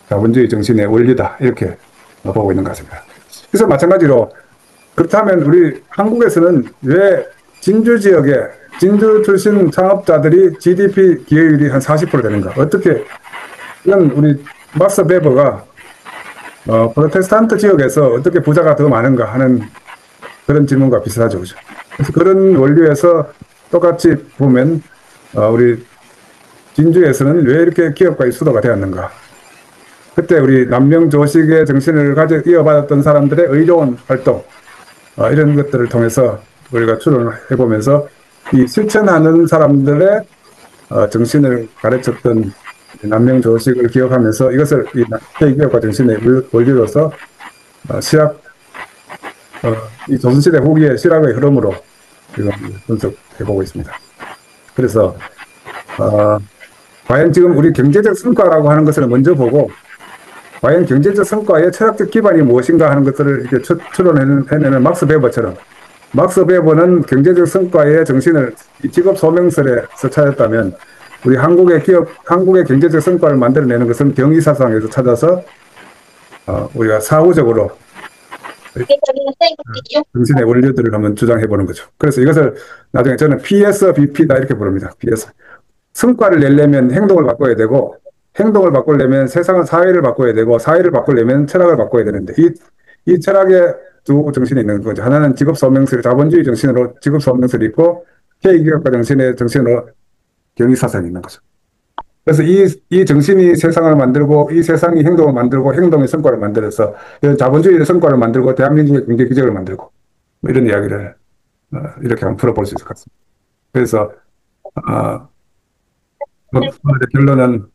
자본주의 정신의 원리다 이렇게 보고 있는 것 같습니다. 그래서 마찬가지로 그렇다면 우리 한국에서는 왜 진주 지역에 진주 출신 창업자들이 GDP 기여율이 한 40% 되는가? 어떻게 이건 우리 막스 베버가 프로테스탄트 지역에서 어떻게 부자가 더 많은가 하는 그런 질문과 비슷하죠. 그죠? 그래서 그런 원리에서 똑같이 보면 우리 진주에서는 왜 이렇게 기업가의 수도가 되었는가? 그때 우리 남명조식의 정신을 이어받았던 사람들의 의료원 활동 이런 것들을 통해서 우리가 추론을 해보면서 이 실천하는 사람들의 정신을 가르쳤던 남명조식을 기억하면서 이것을 이 K기업가 정신의 원리로서 이 조선시대 후기의 실학의 흐름으로 지금 분석해보고 있습니다. 그래서 과연 지금 우리 경제적 성과라고 하는 것을 먼저 보고 과연 경제적 성과의 철학적 기반이 무엇인가 하는 것들을 이렇게 추론해내는 막스 베버처럼 막스 베버는 경제적 성과의 정신을 직업 소명설에서 찾았다면 우리 한국의 경제적 성과를 만들어내는 것은 경의사상에서 찾아서 우리가 사후적으로 정신의 원리들을 한번 주장해보는 거죠. 그래서 이것을 나중에 저는 PSBP다 이렇게 부릅니다. PS. 성과를 내려면 행동을 바꿔야 되고 행동을 바꾸려면 사회를 바꿔야 되고 사회를 바꾸려면 철학을 바꿔야 되는데 이 철학의 두 정신이 있는 거죠. 하나는 직업소명설, 자본주의 정신으로 직업소명설이 있고 K기업가 정신으로 경의사상이 있는 거죠. 그래서 이 정신이 세상을 만들고 이 세상이 행동을 만들고 행동의 성과를 만들어서 이런 자본주의의 성과를 만들고 대한민국의 경제 기적을 만들고 뭐 이런 이야기를 이렇게 한번 풀어볼 수 있을 것 같습니다. 그래서 오늘의 결론은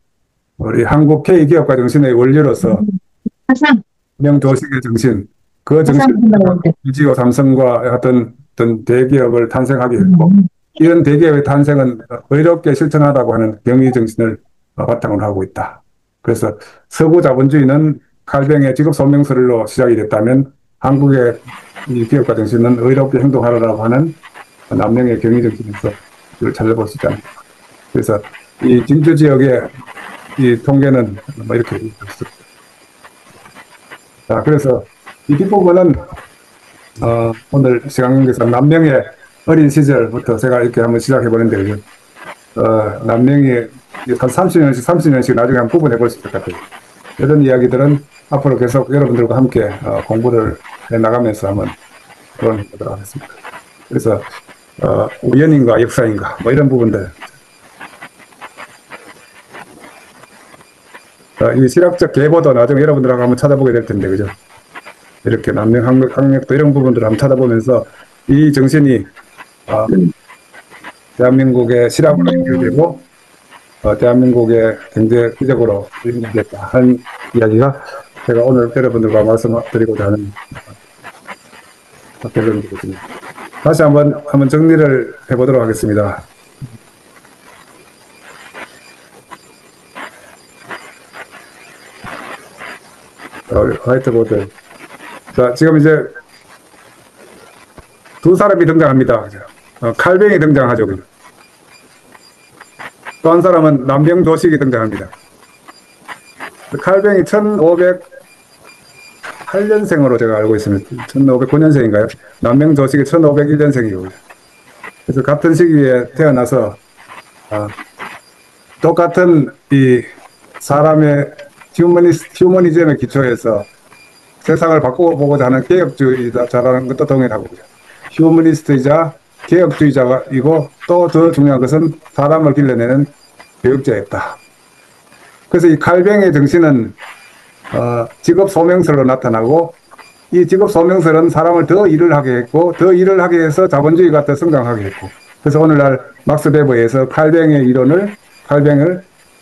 우리 한국 K기업가 정신의 원리로서 명조식의 정신, 그 정신을 LG와 삼성과 어떤 대기업을 탄생하게 했고 이런 대기업의 탄생은 의롭게 실천하라고 하는 경의 정신을 바탕으로 하고 있다. 그래서 서구 자본주의는 칼뱅의 직업 소명설로 시작이 됐다면 한국의 이 기업가 정신은 의롭게 행동하라고 하는 남명의 경의 정신에서 이걸 찾아볼 수 있지 않을까. 그래서 이 진주 지역의 이 통계는 뭐 이렇게 있습니다. 자, 그래서 이 뒷부분은 오늘 시간 관계상 남명의 어린 시절부터 제가 이렇게 한번 시작해보는데, 남명이 한 30년씩 나중에 한번 구분해 볼 수 있을 것 같아요. 이런 이야기들은 앞으로 계속 여러분들과 함께 공부를 해 나가면서 한번 토론해 보도록 하겠습니다. 그래서 우연인가 역사인가 뭐 이런 부분들, 이 실학적 계보도 나중에 여러분들하고 한번 찾아보게 될 텐데, 그죠? 이렇게 남명 학력도 이런 부분들을 한번 찾아보면서 이 정신이 대한민국의 실학으로 연결되고 대한민국의 경제 기적으로 연결됐다 하는 이야기가 제가 오늘 여러분들과 말씀드리고자 하는 결론이거든요. 다시 한번 정리를 해보도록 하겠습니다. 화이트보드. 자, 지금 이제 두 사람이 등장합니다. 칼뱅이 등장하죠. 또 한 사람은 남명조식이 등장합니다. 칼뱅이 1508년생으로 제가 알고 있습니다. 1509년생인가요? 남명조식이 1501년생이고. 그래서 같은 시기에 태어나서 똑같은 이 사람의 휴머니즘에 기초해서 세상을 바꿔보고자 하는 개혁주의자라는 것도 동일하고, 휴머니스트이자 개혁주의자이고 또 더 중요한 것은 사람을 길러내는 교육자였다. 그래서 이 칼뱅의 정신은 직업 소명설로 나타나고, 이 직업 소명설은 사람을 더 일을 하게 했고, 더 일을 하게 해서 자본주의가 더 성장하게 했고, 그래서 오늘날 막스 베버에서 칼뱅의 이론을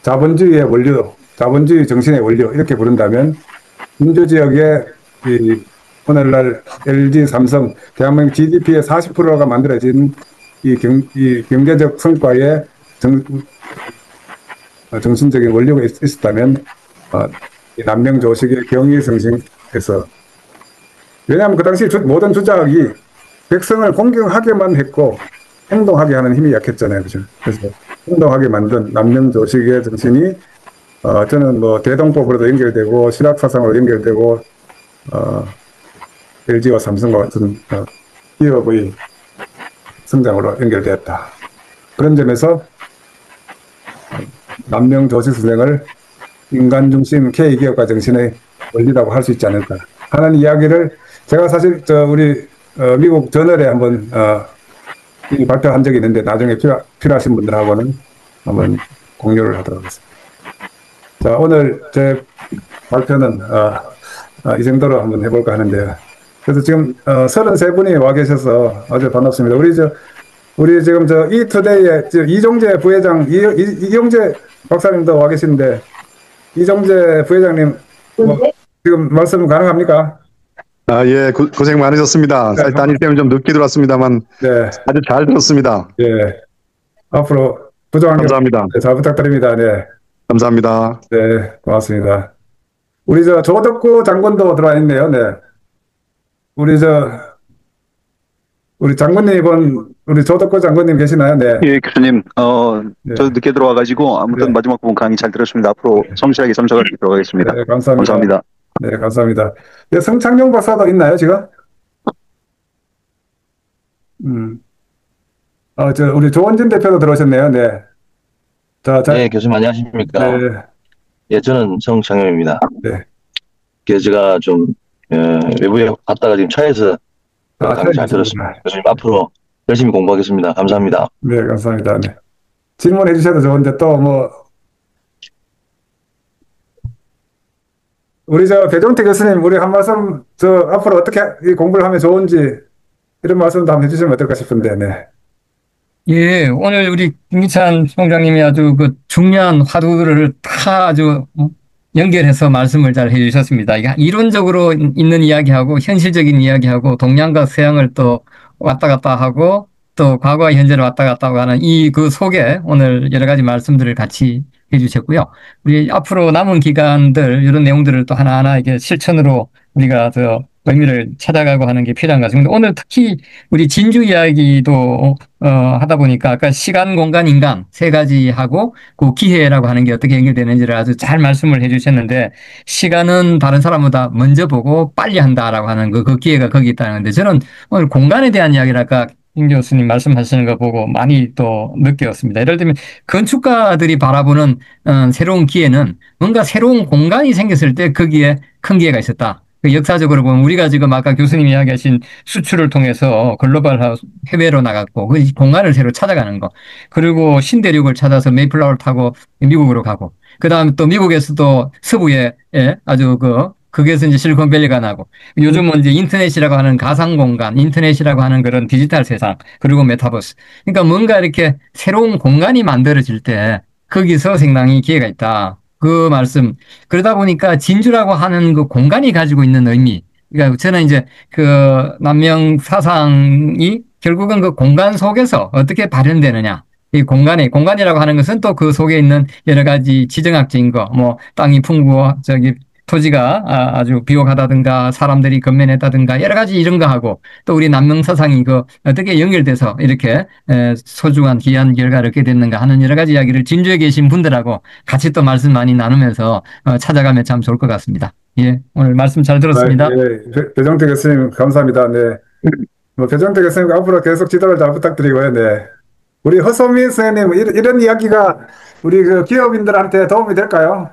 자본주의의 원리로, 자본주의 정신의 원리로 이렇게 부른다면, 진주 지역의 오늘날 LG, 삼성, 대한민국 GDP의 40%가 만들어진 이 경제적 성과의 정신적인 원리가 있었다면, 이 남명조식의 경의 정신에서 왜냐하면 그 당시 모든 주자학이 백성을 공경하게만 했고 행동하게 하는 힘이 약했잖아요. 그죠? 그래서 행동하게 만든 남명조직의 정신이 저는 뭐 대동법으로도 연결되고 실학사상으로 연결되고 LG와 삼성과 같은 기업의 성장으로 연결되었다. 그런 점에서 남명조직 수행을 인간 중심 K기업가 정신의 원리라고 할 수 있지 않을까 하는 이야기를 제가 사실 우리 미국 저널에 한번 발표한 적이 있는데 나중에 필요하신 분들하고는 한번 공유를 하도록 하겠습니다. 자, 오늘 제 발표는 이 정도로 한번 해볼까 하는데요. 그래서 지금 33분이 와 계셔서 아주 반갑습니다. 우리 지금 이투데이의 이종재 부회장, 이종재 박사님도 와 계신데, 이종재 부회장님, 지금 말씀 가능합니까? 예, 고생 많으셨습니다. 사실 단일 때문에 좀 늦게 들어왔습니다만, 네. 아주 잘 들었습니다. 예. 앞으로 부정한 감사합니다. 잘 부탁드립니다. 네. 감사합니다. 네, 고맙습니다. 우리 조덕구 장군도 들어와 있네요. 네. 우리 장군님 우리 조덕구 장군님 계시나요? 네. 예, 교수님, 저 늦게 들어와가지고 아무튼 마지막 부분 강의 잘 들었습니다. 앞으로 성실하게 참석할 수 있도록 하겠습니다. 네, 감사합니다. 감사합니다. 네, 감사합니다. 네, 성창용 박사도 있나요, 지금? 우리 조원진 대표도 들어오셨네요. 네. 네, 교수님 안녕하십니까? 네. 예, 저는 성창용입니다. 네. 제가 좀 외부에 갔다가 지금 차에서 강의 잘 들었습니다. 교수님 앞으로 열심히 공부하겠습니다. 감사합니다. 네, 감사합니다. 네. 질문해 주셔도 좋은데 또 우리 배종태 교수님, 우리 한 말씀 앞으로 어떻게 이 공부를 하면 좋은지 이런 말씀도 한번 해주시면 어떨까 싶은데, 네. 예, 오늘 우리 김기찬 총장님이 아주 그 중요한 화두들을 다 아주 연결해서 말씀을 잘 해주셨습니다. 이론적으로 있는 이야기하고 현실적인 이야기하고 동양과 서양을 또 왔다 갔다 하고 또 과거와 현재를 왔다 갔다 하는 그 속에 오늘 여러 가지 말씀들을 같이 해주셨고요. 우리 앞으로 남은 기간들 이런 내용들을 또 하나하나 이게 실천으로 우리가 의미를 찾아가고 하는 게 필요한 것 같습니다. 오늘 특히 우리 진주 이야기도 하다 보니까 아까 시간, 공간, 인간 세 가지 하고 그 기회라고 하는 게 어떻게 연결되는지를 아주 잘 말씀을 해주셨는데 시간은 다른 사람보다 먼저 보고 빨리 한다라고 하는 그 기회가 거기 있다는 건데 저는 오늘 공간에 대한 이야기를 아까 김 교수님 말씀하시는 거 보고 많이 또 느꼈습니다. 예를 들면 건축가들이 바라보는 새로운 기회는 뭔가 새로운 공간이 생겼을 때 거기에 큰 기회가 있었다. 역사적으로 보면 우리가 지금 아까 교수님이 이야기하신 수출을 통해서 글로벌 해외로 나갔고 그 공간을 새로 찾아가는 거 그리고 신대륙을 찾아서 메이플라워를 타고 미국으로 가고 그 다음에 또 미국에서도 서부에 아주 거기에서 이제 실리콘밸리가 나고 요즘은 이제 인터넷이라고 하는 가상 공간, 인터넷이라고 하는 그런 디지털 세상 그리고 메타버스 그러니까 뭔가 이렇게 새로운 공간이 만들어질 때 거기서 상당히 기회가 있다. 그 말씀. 그러다 보니까 진주라고 하는 그 공간이 가지고 있는 의미. 그러니까 저는 이제 남명 사상이 결국은 그 공간 속에서 어떻게 발현되느냐. 이 공간이라고 하는 것은 또 그 속에 있는 여러 가지 지정학적인 거, 땅이 풍부하고 토지가 아주 비옥하다든가 사람들이 건면했다든가 여러 가지 이런 거 하고 또 우리 남명 사상이 어떻게 연결돼서 이렇게 소중한 귀한 결과를 얻게 됐는가 하는 여러 가지 이야기를 진주에 계신 분들하고 같이 또 말씀 많이 나누면서 찾아가면 참 좋을 것 같습니다. 예, 오늘 말씀 잘 들었습니다. 네, 배종태 교수님 감사합니다. 네, 배종태 교수님 앞으로 계속 지도를 잘 부탁드리고요. 네, 우리 허소민 선생님 이런 이야기가 우리 기업인들한테 도움이 될까요?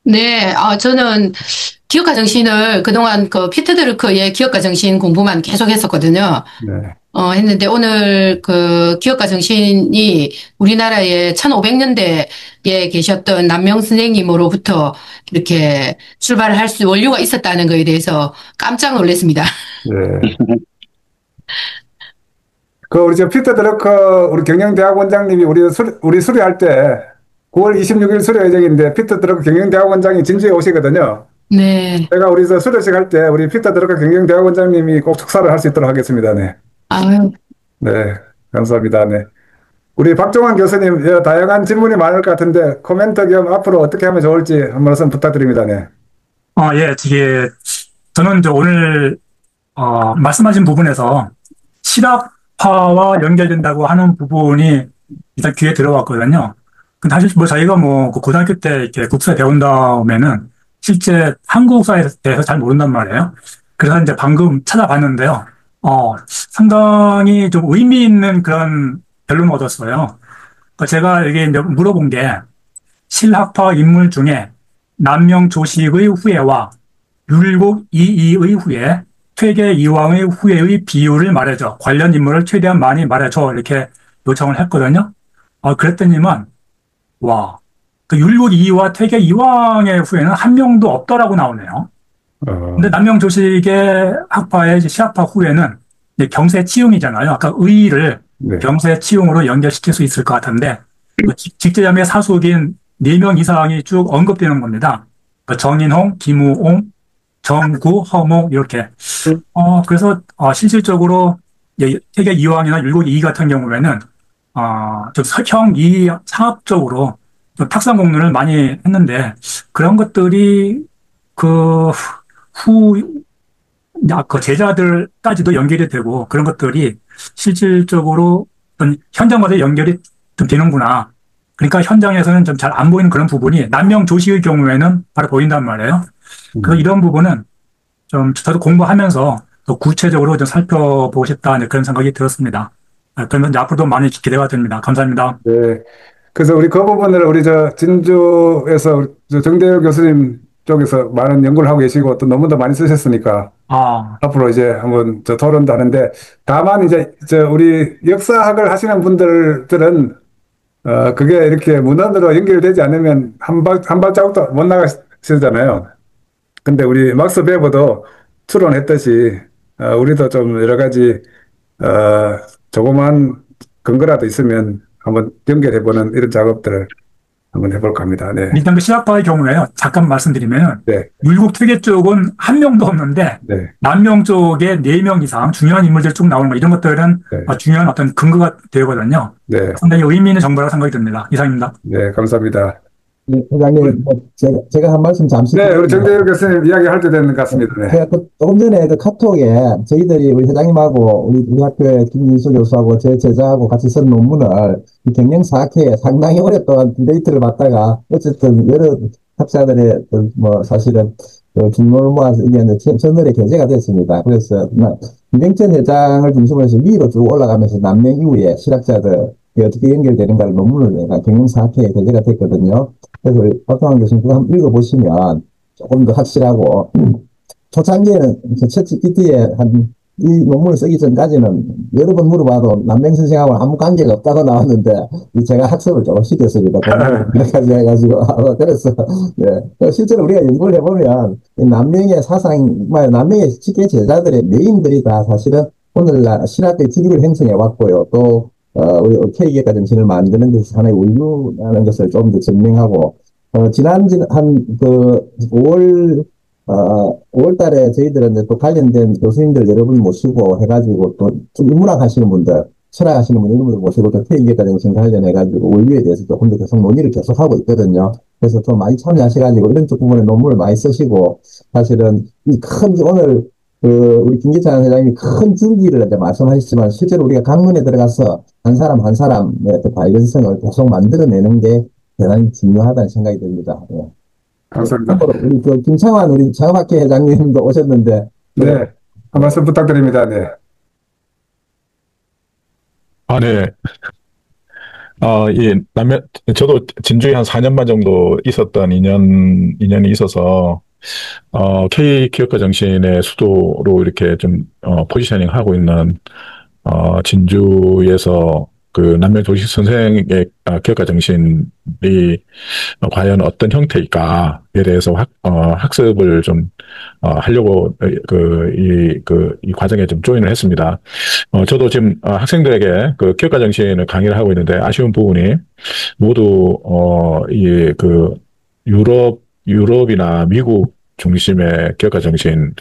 네, 저는 기업가 정신을 그동안 피터 드루커의 기업가 정신 공부만 계속 했었거든요. 네. 했는데 오늘 기업가 정신이 우리나라의 1500년대에 계셨던 남명 선생님으로부터 이렇게 출발할 원료가 있었다는 것에 대해서 깜짝 놀랐습니다. 네. 우리 피터 드루커 우리 경영대학 원장님이 우리 수료할 때 9월 26일 수료 예정인데 피터 드루커 경영대학원장이 진주에 오시거든요. 네. 제가 우리 수료식 할 때 우리 피터 드루커 경영대학원장님이 꼭 축사를 할 수 있도록 하겠습니다. 네. 아유. 네, 감사합니다. 네. 우리 박종환 교수님 다양한 질문이 많을 것 같은데 코멘트 겸 앞으로 어떻게 하면 좋을지 한 말씀 부탁드립니다. 네. 예, 저는 이제 오늘 말씀하신 부분에서 실학파와 연결된다고 하는 부분이 일단 귀에 들어왔거든요. 근데 사실 뭐 저희가 뭐 그 고등학교 때 이렇게 국사 배운 다음에는 실제 한국사에 대해서 잘 모른단 말이에요. 그래서 이제 방금 찾아봤는데요. 상당히 좀 의미 있는 그런 결론을 얻었어요. 그러니까 제가 여기 이제 물어본 게 실학파 인물 중에 남명조식의 후예와 율곡 이이의 후예, 퇴계 이황의 후예의 비율을 말해줘. 관련 인물을 최대한 많이 말해줘. 이렇게 요청을 했거든요. 그랬더니만, 와, 그 율곡 이이와 퇴계 이황의 후예는 한 명도 없더라고 나오네요. 근데 남명조식의 학파의 시학파 후예는 이제 경세치용이잖아요. 아까 의를 경세치용으로 연결시킬 수 있을 것 같은데, 직제자매 사수인 4명 이상이 쭉 언급되는 겁니다. 정인홍, 김우홍, 정구, 허목 이렇게. 그래서 실질적으로 퇴계 이황이나 율곡 이이 같은 경우에는 좀 형, 이 상업적으로 좀 탁상 공론을 많이 했는데 그런 것들이 그 제자들까지도 연결이 되고 그런 것들이 실질적으로 현장과도 연결이 좀 되는구나. 그러니까 현장에서는 좀 잘 안 보이는 그런 부분이 남명조식의 경우에는 바로 보인단 말이에요. 그래서 이런 부분은 좀 저도 공부하면서 더 구체적으로 좀 살펴보고 싶다 그런 생각이 들었습니다. 그러면 이제 앞으로도 많이 기대가 됩니다. 감사합니다. 네. 그래서 우리 그 부분을 우리 진주에서 정대열 교수님 쪽에서 많은 연구를 하고 계시고 또 논문도 많이 쓰셨으니까 앞으로 이제 한번 토론도 하는데 다만 이제 우리 역사학을 하시는 분들은 그게 이렇게 문헌으로 연결되지 않으면 한 발자국도 못 나가시잖아요. 근데 우리 막스 베버도 추론했듯이 우리도 좀 여러 가지 조그만 근거라도 있으면 한번 연결해보는 이런 작업들을 한번 해볼까 합니다. 네. 일단 그 시학파의 경우에요. 잠깐 말씀드리면 율곡 퇴계 쪽은 한 명도 없는데 남명 쪽에 4명 이상 중요한 인물들 쭉 나오는 거 이런 것들은 중요한 어떤 근거가 되거든요. 상당히 의미 있는 정보라고 생각이 듭니다. 이상입니다. 네, 감사합니다. 네, 회장님, 제가 한 말씀 잠시. 네, 우리 정대열 교수님 이야기할 때 되는 것 같습니다. 네. 제가 조금 전에 그 카톡에 저희들이 우리 회장님하고 우리 학교의 김인수 교수하고 제 제자하고 같이 쓴 논문을 경영 4K에 상당히 오랫동안 데이트를 받다가 어쨌든 여러 학자들의 사실은 중론을 모아서 이게 저널에 게재가 됐습니다. 그래서 김병천 회장을 중심으로 해서 위로 쭉 올라가면서 남명 이후에 실학자들 어떻게 연결되는가를 논문을 경영 4K에 게재가 됐거든요. 그래서 박성환 교수님 그거 한번 읽어보시면 조금 더 확실하고 초창기에는 챗GPT에 이 논문을 쓰기 전까지는 여러 번 물어봐도 남명 선생하고는 아무 관계가 없다고 나왔는데 제가 학습을 조금 시켰습니다. 그래가지고 해가지고 그래서 실제로 우리가 연구를 해보면 남명의 사상, 남명의 직계 제자들의 메인들이 다 사실은 오늘날 신학의 기류를 형성해 왔고요. 또 우리 K계가 정신을 만드는 데서 하나의 원류라는 것을 좀 더 증명하고, 지난, 5월 달에 저희들은 또 관련된 교수님들 여러분 모시고 해가지고 또 인문학 하시는 분들, 철학 하시는 분들 이런 분들 모시고 또 K계가 정신 관련해가지고 원류에 대해서 조금 더 계속 논의를 계속하고 있거든요. 그래서 좀 많이 참여하셔가지고 이런 쪽 부분에 논문을 많이 쓰시고, 사실은 오늘 우리 김기찬 회장님이 큰 줄기를 이제 말씀하셨지만 실제로 우리가 강문에 들어가서 한 사람 한 사람의 발견성을 계속 만들어내는 게 대단히 중요하다는 생각이 듭니다. 감사합니다. 우리 김창환 우리 창업학회 회장님도 오셨는데 네, 한 말씀 부탁드립니다. 네. 네. 저도 진주에 한 4년만 정도 있었던 인연이 있어서 K 기업가 정신의 수도로 이렇게 좀 포지셔닝 하고 있는 진주에서 그 남명조식 선생의 기업가 정신이 과연 어떤 형태일까에 대해서 학습을 좀 하려고 이 과정에 좀 조인을 했습니다. 저도 지금 학생들에게 그 기업가 정신을 강의를 하고 있는데 아쉬운 부분이 모두 유럽이나 미국 중심의 기업가 정신의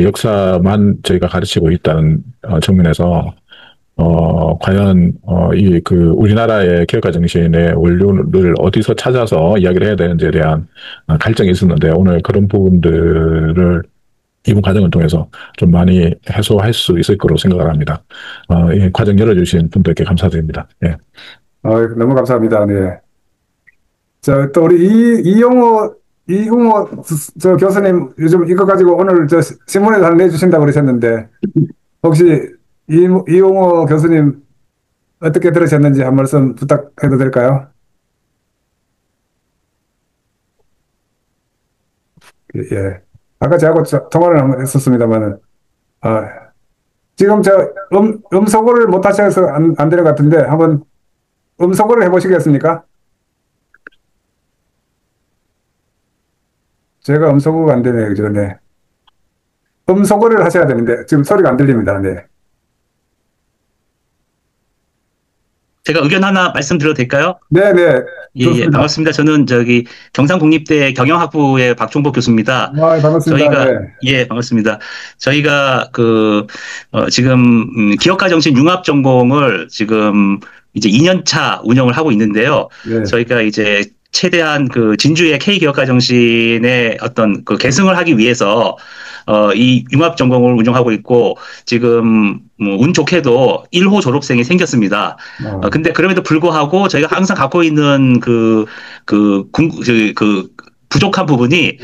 역사만 저희가 가르치고 있다는 측면에서 과연 우리나라의 기업가 정신의 원료를 어디서 찾아서 이야기를 해야 되는지에 대한 갈등이 있었는데 오늘 그런 부분들을 이번 과정을 통해서 좀 많이 해소할 수 있을 거로 생각을 합니다. 이 과정 열어주신 분들께 감사드립니다. 예. 너무 감사합니다. 네. 또 우리 이용호 저 교수님 요즘 이거 가지고 오늘 저 신문에도 하나 내주신다고 그러셨는데 혹시 이용호 교수님 어떻게 들으셨는지 한 말씀 부탁해도 될까요? 예. 아까 저하고 통화를 한번 했었습니다만은, 지금 음소거를 못 하셔서 안 될 것 같은데, 한번 음소거를 해보시겠습니까? 제가 음소거가 안 되네요, 그죠? 네. 음소거를 하셔야 되는데, 지금 소리가 안 들립니다, 네. 제가 의견 하나 말씀드려도 될까요? 네네. 예, 반갑습니다. 저는 경상국립대 경영학부의 박종복 교수입니다. 반갑습니다. 저희가, 네. 예, 반갑습니다. 저희가 지금 기업가 정신 융합 전공을 지금 이제 2년 차 운영을 하고 있는데요. 네. 저희가 이제 최대한 진주의 K기업가 정신의 어떤 계승을 하기 위해서 이 융합 전공을 운영하고 있고 지금 운 좋게도 1호 졸업생이 생겼습니다. 근데 그럼에도 불구하고 저희가 항상 갖고 있는 부족한 부분이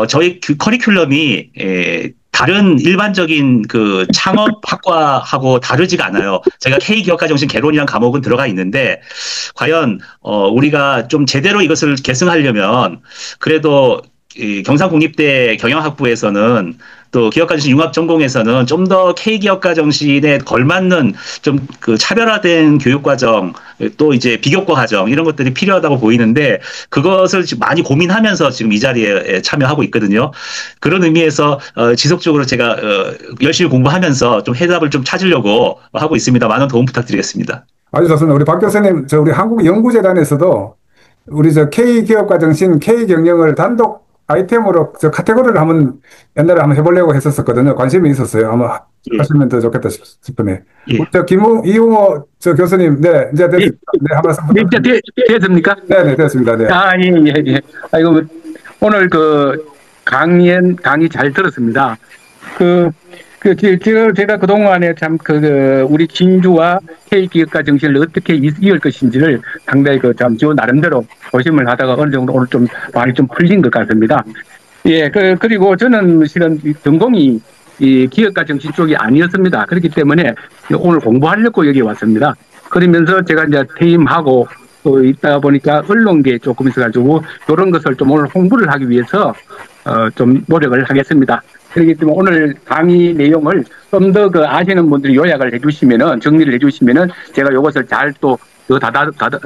저희 커리큘럼이 다른 일반적인 창업학과하고 다르지가 않아요. 저희가 K기업가 정신 개론이라는 과목은 들어가 있는데 과연 우리가 좀 제대로 이것을 계승하려면 그래도 이 경상국립대 경영학부에서는 또 기업가 정신 융합 전공에서는 좀 더 K기업가 정신에 걸맞는 좀 차별화된 교육 과정 또 이제 비교과 과정 이런 것들이 필요하다고 보이는데 그것을 지금 많이 고민하면서 지금 이 자리에 참여하고 있거든요. 그런 의미에서 지속적으로 제가 열심히 공부하면서 좀 해답을 좀 찾으려고 하고 있습니다. 많은 도움 부탁드리겠습니다. 아주 좋습니다. 우리 박 교수님, 우리 한국연구재단에서도 우리 K기업가 정신, K경영을 단독 아이템으로 카테고리를 옛날에 한번 해보려고 했었거든요. 관심이 있었어요. 아마 하시면 더 좋겠다 싶으네. 예. 이용호 교수님, 네, 이제 됐습니다. 네, 한 말씀 부탁드립니다. 됐습니까? 네, 됐습니다. 네. 예. 아이고, 오늘 강의 잘 들었습니다. 제가 그동안에 우리 진주와 K기업가 정신을 어떻게 이을 것인지를 상당히 저 나름대로 고심을 하다가 어느 정도 오늘 좀 많이 좀 풀린 것 같습니다. 예, 그리고 저는 실은 전공이 이 기업가 정신 쪽이 아니었습니다. 그렇기 때문에 오늘 공부하려고 여기 왔습니다. 그러면서 제가 이제 퇴임하고 또 있다 보니까 언론계에 조금 있어가지고 이런 것을 좀 오늘 홍보를 하기 위해서 좀 노력을 하겠습니다. 그렇기 때문에 오늘 강의 내용을 좀 더 아시는 분들이 요약을 해주시면은 정리를 해주시면은 제가 이것을 잘 또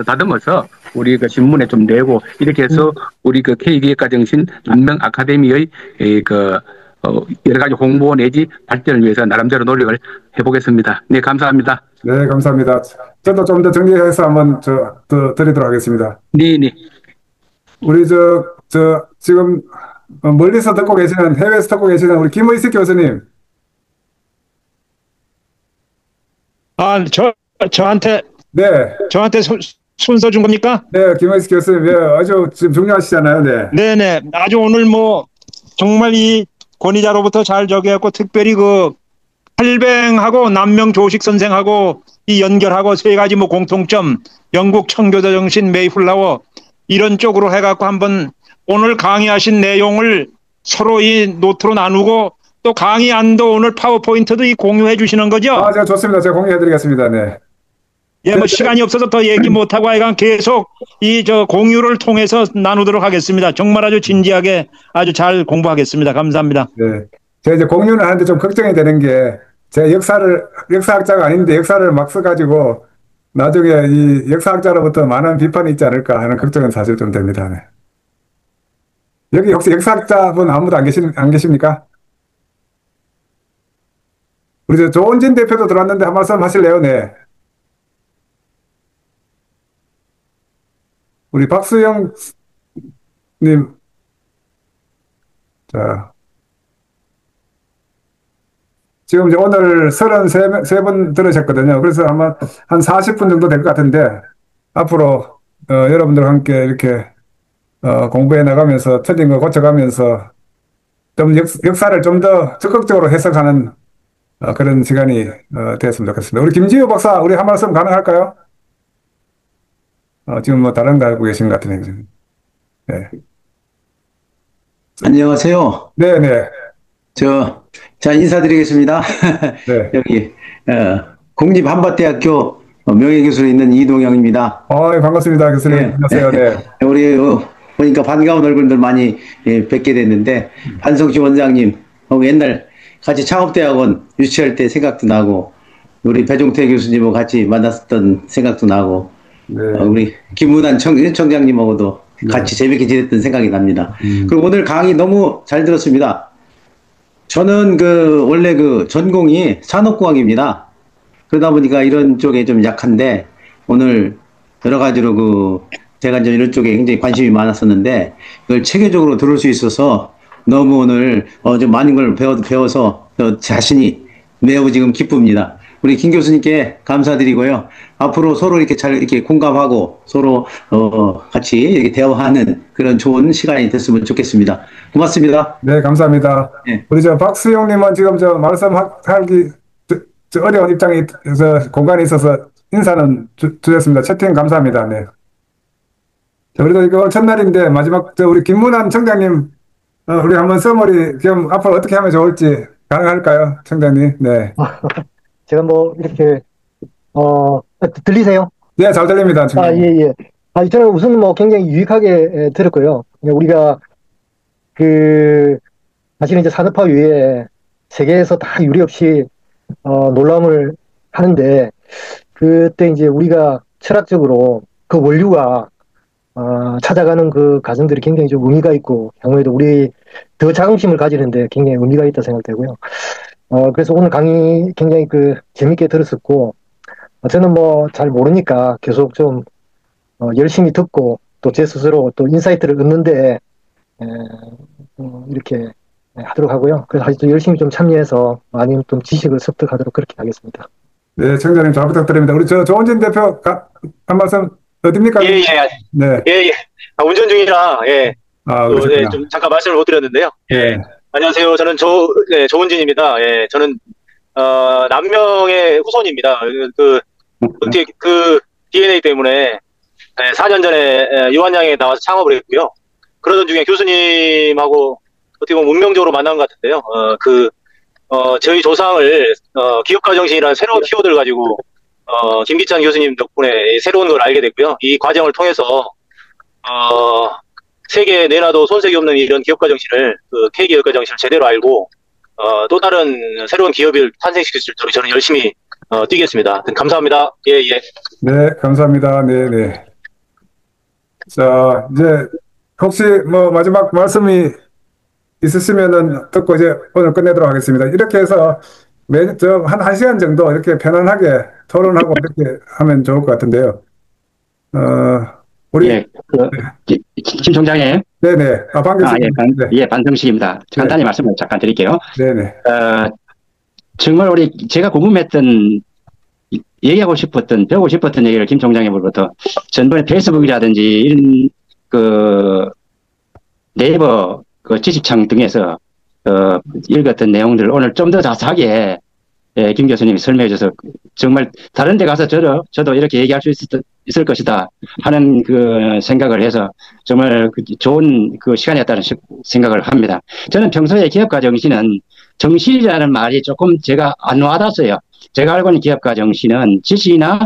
다듬어서 우리 신문에 좀 내고 이렇게 해서 우리 K기업가 정신 남명 아카데미의 여러 가지 홍보 내지 발전을 위해서 나름대로 노력을 해보겠습니다. 네, 감사합니다. 네, 감사합니다. 저도 좀 더 정리해서 한번 더 드리도록 하겠습니다. 네. 우리 지금 멀리서 듣고 계시는, 해외에서 듣고 계시는 우리 김의식 교수님. 저한테. 네. 저한테 순서 준 겁니까? 네, 김의식 교수님. 네, 아주 지금 중요하시잖아요. 네. 네네. 아주 오늘 정말 이 권위자로부터 잘 저기했고, 특별히 팔뱅하고 남명 조식 선생하고 이 연결하고 세 가지 공통점, 영국 청교도 정신, 메이플라워 이런 쪽으로 해갖고 한번 오늘 강의하신 내용을 서로 이 노트로 나누고 또 강의안도 오늘 파워포인트도 공유해 주시는 거죠? 제가 좋습니다. 제가 공유해 드리겠습니다. 네. 예, 시간이 없어서 더 얘기 못하고 하여간 계속 공유를 통해서 나누도록 하겠습니다. 정말 아주 진지하게 아주 잘 공부하겠습니다. 감사합니다. 네. 제가 이제 공유를 하는데 좀 걱정이 되는 게 제가 역사학자가 아닌데 역사를 막 써가지고 나중에 이 역사학자로부터 많은 비판이 있지 않을까 하는 걱정은 사실 좀 됩니다. 네. 여기 혹시 역사학자분 아무도 안 계십니까? 우리 조원진 대표도 들어왔는데 한 말씀 하실래요? 네. 우리 박수영 님. 자. 지금 이제 오늘 33분 들으셨거든요. 그래서 아마 한 40분 정도 될 것 같은데, 앞으로, 여러분들과 함께 이렇게, 공부해 나가면서, 틀린 거 고쳐가면서, 좀 역사를 좀 더 적극적으로 해석하는 그런 시간이 됐으면 좋겠습니다. 우리 김지호 박사, 우리 한 말씀 가능할까요? 지금 뭐 다른 거 알고 계신 것 같은데. 네. 안녕하세요. 네네. 자, 인사드리겠습니다. 네. 여기, 국립한밭대학교 명예교수로 있는 이동영입니다. 반갑습니다, 교수님. 네. 안녕하세요. 네. 우리, 보니까 반가운 얼굴들 많이 뵙게 됐는데, 한성시 원장님, 옛날 같이 창업대학원 유치할 때 생각도 나고, 우리 배종태 교수님하고 같이 만났었던 생각도 나고, 우리 김문환 청장님하고도 같이 재밌게 지냈던 생각이 납니다. 그리고 오늘 강의 너무 잘 들었습니다. 저는 원래 전공이 산업공학입니다. 그러다 보니까 이런 쪽에 좀 약한데, 오늘 여러 가지로 제가 이제 이런 쪽에 굉장히 관심이 많았었는데, 이걸 체계적으로 들을 수 있어서 너무 오늘 좀 많은 걸 배워서 자신이 매우 지금 기쁩니다. 우리 김 교수님께 감사드리고요. 앞으로 서로 이렇게 잘 이렇게 공감하고 서로 같이 이렇게 대화하는 그런 좋은 시간이 됐으면 좋겠습니다. 고맙습니다. 네, 감사합니다. 네. 우리 박수영님은 지금 말씀하기 어려운 입장에서 공간이 있어서 인사는 주셨습니다. 채팅 감사합니다. 네. 그래도 이거 첫날인데 마지막 우리 김문환 청장님 우리 한번 서머리 겸 앞으로 어떻게 하면 좋을지 가능할까요, 청장님? 네. 제가 뭐 이렇게 들리세요? 네, 잘 들립니다. 예. 저는 우선 뭐 굉장히 유익하게 들었고요. 우리가 사실은 이제 산업화 이후에 세계에서 다 유례 없이 놀라움을 하는데, 그때 이제 우리가 철학적으로 그 원류가 찾아가는 그 과정들이 굉장히 좀 의미가 있고, 향후에도 우리 더 자긍심을 가지는데 굉장히 의미가 있다 생각되고요. 그래서 오늘 강의 굉장히 재밌게 들었었고, 저는 뭐 잘 모르니까 계속 좀 열심히 듣고 또 제 스스로 또 인사이트를 얻는데 이렇게 하도록 하고요. 그래서 아직도 열심히 좀 참여해서 많이 좀 지식을 습득하도록 그렇게 하겠습니다. 네, 청장님 잘 부탁드립니다. 우리 조원진 대표 한 말씀 어딥니까? 예. 네. 예. 운전 중이라 좀 잠깐 말씀을 못 드렸는데요. 예. 안녕하세요. 저는 조은진입니다. 예. 저는 남명의 후손입니다. DNA 때문에 4년 전에 유한양에 나와서 창업을 했고요. 그러던 중에 교수님하고 어떻게 보면 운명적으로 만난 것 같은데요. 저희 조상을 기업가 정신이라는 새로운 키워드를 가지고 김기찬 교수님 덕분에 새로운 걸 알게 됐고요. 이 과정을 통해서 세계에 내놔도 손색이 없는 이런 기업가 정신을 K기업가 정신을 제대로 알고 또 다른 새로운 기업을 탄생시킬 수 있도록 저는 열심히 뛰겠습니다. 감사합니다. 예. 네, 감사합니다. 네. 자, 이제 혹시 뭐 마지막 말씀이 있으시면은 듣고 이제 오늘 끝내도록 하겠습니다. 이렇게 해서 한 1시간 정도 이렇게 편안하게 토론하고 이렇게 하면 좋을 것 같은데요. 우리 김 총장님. 네네. 반갑습니다. 반성식입니다. 간단히 말씀을 잠깐 드릴게요. 네네. 정말 제가 궁금했던, 얘기하고 싶었던, 배우고 싶었던 얘기를 김 총장님으로부터 전번에 페이스북이라든지 이런 네이버 지식창 등에서 읽었던 내용들을 오늘 좀 더 자세하게 김 교수님이 설명해 줘서 정말 다른 데 가서 저도 이렇게 얘기할 수 있을 것이다 하는 생각을 해서 정말 좋은 시간이었다는 생각을 합니다. 저는 평소에 기업가 정신은 정신이라는 말이 조금 제가 안 와닿았어요. 제가 알고 있는 기업가 정신은 지식이나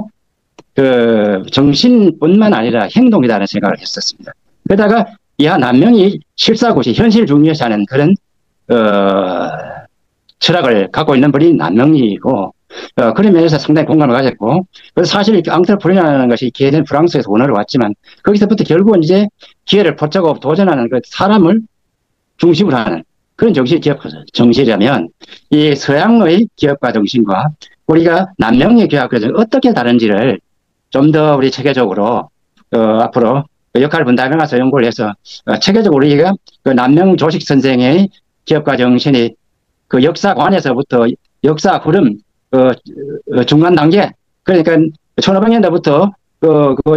정신뿐만 아니라 행동이라는 생각을 했었습니다. 그러다가 남명이 실사고시 현실 중요시 하는 그런 철학을 갖고 있는 분이 남명이고 그런 면에서 상당히 공감을 가졌고, 그래서 사실 앙트레프레너라는 것이 기회는 프랑스에서 원어로 왔지만 거기서부터 결국은 이제 기회를 포착하고 도전하는 사람을 중심으로 하는 그런 정신이 기업가 정신이라면, 이 서양의 기업가 정신과 우리가 남명의 기업가 정신 어떻게 다른지를 좀 더 우리 체계적으로 앞으로 역할 분담해서 연구를 해서 체계적으로 우리가 남명 조식 선생의 기업가 정신이 역사관에서부터 역사 흐름 중간 단계, 그러니까 1500년대부터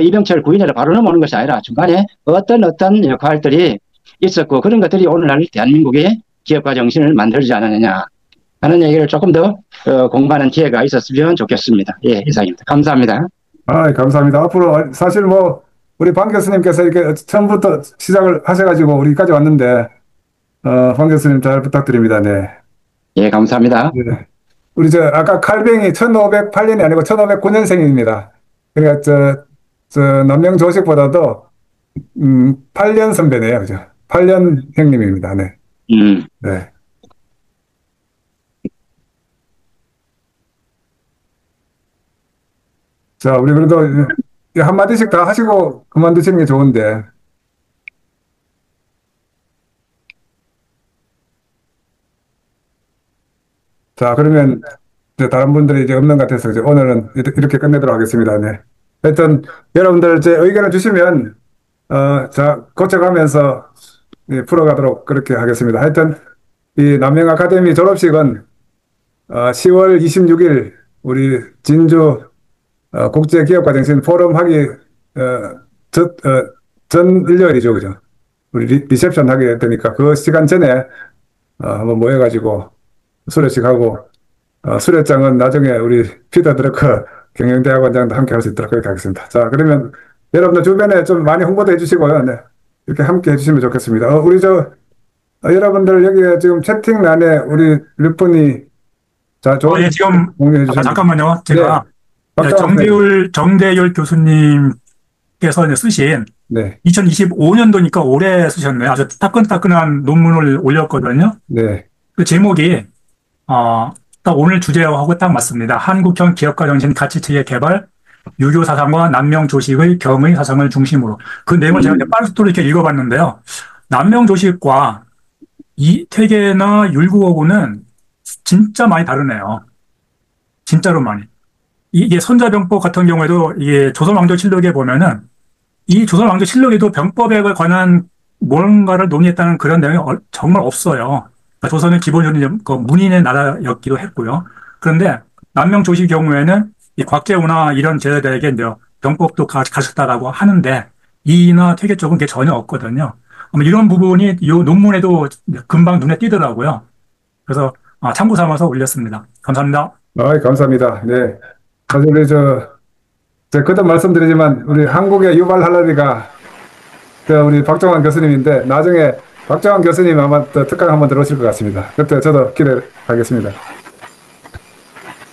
이병철 구인회를 바로 넘어오는 것이 아니라 중간에 어떤 역할들이 있었고 그런 것들이 오늘날 대한민국의 기업가 정신을 만들지 않았느냐 하는 얘기를 조금 더 공부하는 기회가 있었으면 좋겠습니다. 예, 이상입니다. 감사합니다. 감사합니다. 앞으로 사실 뭐 우리 방 교수님께서 이렇게 처음부터 시작을 하셔가지고 우리까지 왔는데 방 교수님 잘 부탁드립니다. 네. 예, 감사합니다. 네. 우리 아까 칼뱅이 1508년이 아니고 1509년생입니다. 그러니까 저 남명조식보다도 8년 선배네요. 그죠? 8년 형님입니다. 네. 네. 자, 우리 그래도 한마디씩 다 하시고 그만두시는 게 좋은데. 자, 그러면 이제 다른 분들이 이제 없는 것 같아서 이제 오늘은 이렇게 끝내도록 하겠습니다. 네. 하여튼 여러분들 제 의견을 주시면 자, 고쳐가면서 풀어가도록 그렇게 하겠습니다. 하여튼 이 남영 아카데미 졸업식은 10월 26일 우리 진주 국제기업가정신 포럼 하기 전 일요일이죠, 그죠? 우리 리셉션 하게 되니까 그 시간 전에 한번 모여가지고 수료식 하고 수료장은 나중에 우리 피터 드러커 경영대학원장도 함께 할 수 있도록 그렇게 하겠습니다. 자, 그러면 여러분들 주변에 좀 많이 홍보도 해주시고요. 네. 이렇게 함께 해주시면 좋겠습니다. 우리 여러분들 여기 지금 채팅란에 우리 몇 분이 예, 지금 잠깐만요. 제가 네. 정대율 교수님께서 이제 쓰신 네. 2025년도니까 올해 쓰셨네요. 아주 따끈따끈한 논문을 올렸거든요. 네. 그 제목이 딱 오늘 주제하고 딱 맞습니다. 한국형 기업가 정신 가치체계 개발, 유교 사상과 남명 조식의 경의 사상을 중심으로. 그 내용을 제가 빠르게 이렇게 읽어봤는데요. 남명 조식과 퇴계나 율구어구는 진짜 많이 다르네요. 진짜로 많이. 이게 선자병법 같은 경우에도 이게 조선왕조실록에 보면은 이 조선왕조실록에도 병법에 관한 뭔가를 논의했다는 그런 내용이 정말 없어요. 그러니까 조선은 기본적으로 그 문인의 나라였기도 했고요. 그런데 남명조실 경우에는 이 곽재우나 이런 제자들에게 이제 병법도 가르쳤다라고 하는데 이나 퇴계 쪽은 그게 전혀 없거든요. 이런 부분이 이 논문에도 금방 눈에 띄더라고요. 그래서 참고 삼아서 올렸습니다. 감사합니다. 감사합니다. 네. 사실 우리 제가 그때 말씀드리지만 우리 한국의 유발 할라리가 우리 박정환 교수님인데 나중에 박정환 교수님 아마 또 특강 한번 들어오실 것 같습니다. 그때 저도 기대하겠습니다.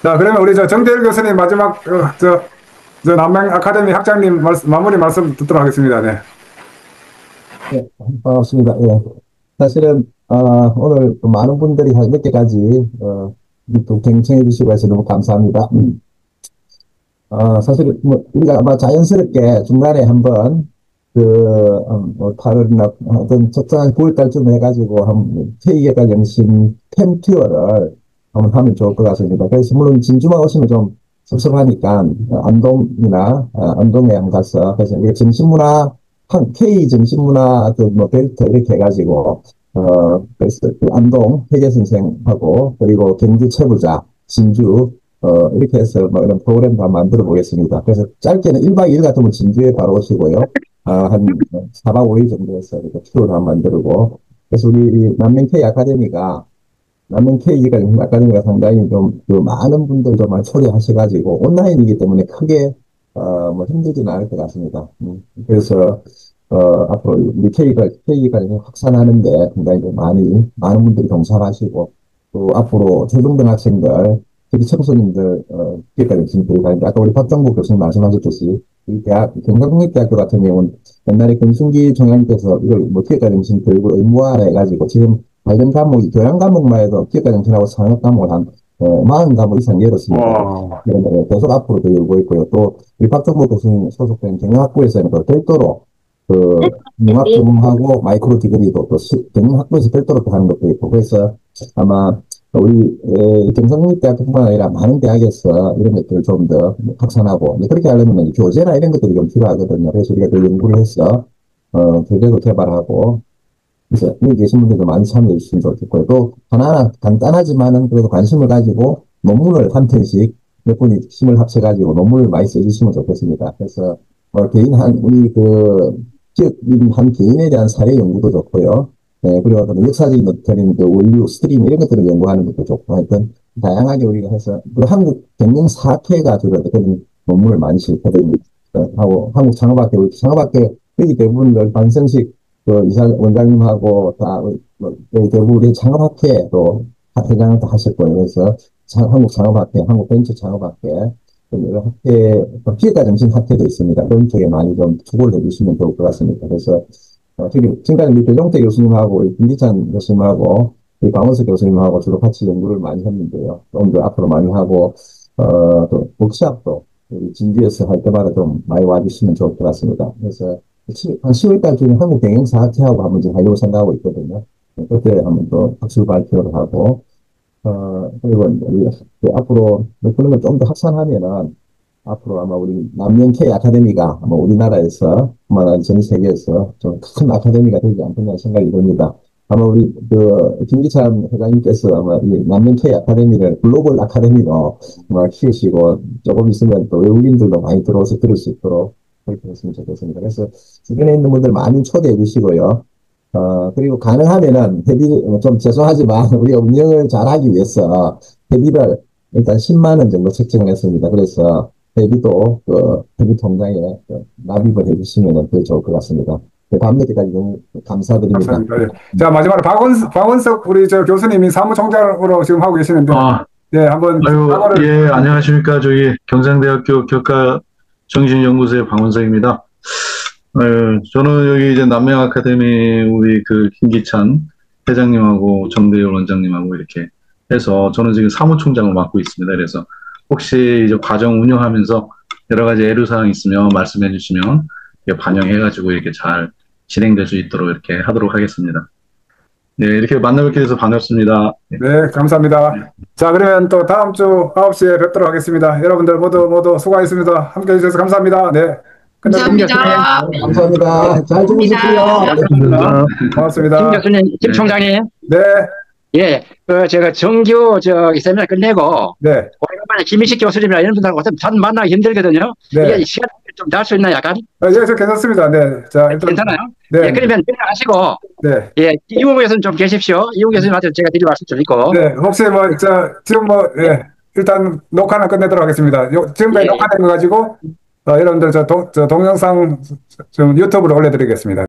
자, 그러면 우리 정대일 교수님 마지막 남명 아카데미 학장님 마무리 말씀 듣도록 하겠습니다. 네. 네, 반갑습니다. 예. 사실은 오늘 많은 분들이 몇 개까지 또 경청해 주시고 해서 너무 감사합니다. 사실 뭐 우리가 아마 자연스럽게 중간에 한번 타월이나 어떤 적당한 9월달쯤 해가지고 K개가 정신 캠 투어를 한번 하면 좋을 것 같습니다. 그래서 물론 진주만 오시면 좀 섭섭하니까 안동이나 안동에 한번 가서 그래서 정신문화 K 정신문화 뭐 벨트 이렇게 해가지고 그래서 안동 회계 선생하고 그리고 경주 최부자 진주 이렇게 해서 뭐 이런 프로그램도 한번 만들어 보겠습니다. 그래서 짧게는 1박 2일 같으면 진주에 바로 오시고요. 한 4박 5일 정도 해서 이렇게 투어를 한번 만들고 그래서 우리 남명 K 아카데미가 상당히 좀 많은 분들도 많이 초대하셔가지고 온라인이기 때문에 크게 뭐 힘들지는 않을 것 같습니다. 그래서 앞으로 우리 K가 확산하는데 굉장히 많은 분들이 동참하시고 또 앞으로 초중등학생들 특히 청소년들 기업가정 진입을 가는데 아까 우리 박정국 교수님 말씀하셨듯이 이 경상국립대학교 같은 경우는 옛날에 금순기 총장님께서 이걸 뭐 기업가정 진입 교육을 의무화를 해가지고 지금 관련 과목이 교양 과목만 해도 기업가정 진입하고 산업 과목을 한 40과목 이상 열었습니다. 그런데 계속 앞으로도 열고 있고요. 또 우리 박정국 교수님 소속된 경영학부에서는 또 별도로 융합 전공하고 마이크로 디그리도 또 경영학부에서 별도로 또 하는 것도 있고 그래서 아마 우리 경상국립대학뿐만 아니라 많은 대학에서 이런 것들을 좀 더 확산하고 그렇게 하려면 교재나 이런 것들이 좀 필요하거든요. 그래서 우리가 그 연구를 해서 교재도 개발하고 그래서 여기 계신 분들도 많이 참여해 주시면 좋겠고요. 또 하나하나 간단하지만은 그래도 관심을 가지고 논문을 한 편씩 몇 분이 힘을 합쳐가지고 논문을 많이 써주시면 좋겠습니다. 그래서 우리 기업인 한 개인에 대한 사례 연구도 좋고요. 그리고 어떤 역사적인 어떤 그 원류 스트림 이런 것들을 연구하는 것도 좋고 하여튼 다양하게 우리가 해서 그리고 한국 경영 사회가 주로 그런 논문을 많이 실거든요. 하고 한국 창업학회 여기 대부분 반성식 그 이사 원장님하고 다 대부분 우리 창업학회도 회장을 다 하실 거예요. 그래서 한국 창업학회, 한국 벤처 창업학회 여러 학회, 기획가 정신 학회도 있습니다. 그런 쪽에 많이 좀 투고를 해주시면 좋을 것 같습니다. 그래서 지금까지 우리 배종태 교수님하고 우리 김기찬 교수님하고 우리 강원석 교수님하고 주로 같이 연구를 많이 했는데요. 좀 더 앞으로 많이 하고 또 워크숍도 우리 진주에서 할 때마다 좀 많이 와주시면 좋을 것 같습니다. 그래서 한 10월달 중에 한국 경영사학회하고 한번 좀 하려고 생각하고 있거든요. 그때 한번 또 학술 발표를 하고 그리고 우리 앞으로 그런 걸 좀 더 확산하면은 앞으로 아마 우리 남면 K 아카데미가 아마 우리나라에서 아마 전 세계에서 좀 큰 아카데미가 되지 않겠나 생각이 듭니다. 아마 우리 김기찬 회장님께서 아마 이 남면 K 아카데미를 글로벌 아카데미로 아마 키우시고 조금 있으면 또 외국인들도 많이 들어와서 들을 수 있도록 그렇게 했으면 좋겠습니다. 그래서 주변에 있는 분들 많이 초대해 주시고요. 그리고 가능하면은 좀 죄송하지만 우리가 운영을 잘하기 위해서 회비를 일단 10만 원 정도 책정을 했습니다. 그래서 회비도 회비 통장에 납입을 해주시면 더 좋을 것 같습니다. 다음 몇개까지 너무 감사드립니다. 감사합니다. 예. 자, 마지막으로 박원석 우리 교수님이 사무총장으로 지금 하고 계시는데, 예, 한번. 예, 안녕하십니까. 저기 경상대학교 격가정신연구소의 박원석입니다. 저는 여기 이제 남명 아카데미 우리 그 김기찬 회장님하고 정대열 원장님하고 이렇게 해서 저는 지금 사무총장을 맡고 있습니다. 그래서 혹시 이제 과정 운영하면서 여러 가지 애로사항 있으면 말씀해 주시면 반영해가지고 이렇게 잘 진행될 수 있도록 이렇게 하도록 하겠습니다. 네, 이렇게 만나뵙게 돼서 반갑습니다. 네, 감사합니다. 자, 그러면 또 다음 주 9시에 뵙도록 하겠습니다. 여러분들 모두 수고하셨습니다. 함께 해주셔서 감사합니다. 네. 감사합니다. 감사합니다. 잘 주무십시오. 고맙습니다. 김 교수님, 김 총장님. 네. 예, 제가 정규 세미나 끝내고 네. 오랜만에 김희식 교수님이나 이런 분들하고 전 만나기 힘들거든요. 네. 이게 시간 좀 날 수 있나요, 약간? 예, 저 괜찮습니다. 네. 자, 일단. 괜찮아요? 네. 예, 그러면 연락하시고. 네. 예, 이웅 교수님 좀 계십시오. 이웅 교수님한테 제가 드릴 말씀 좀 있고. 네, 혹시 지금 예, 일단 녹화는 끝내도록 하겠습니다. 지금까지 녹화된 거 가지고, 여러분들 동영상 좀 유튜브로 올려드리겠습니다.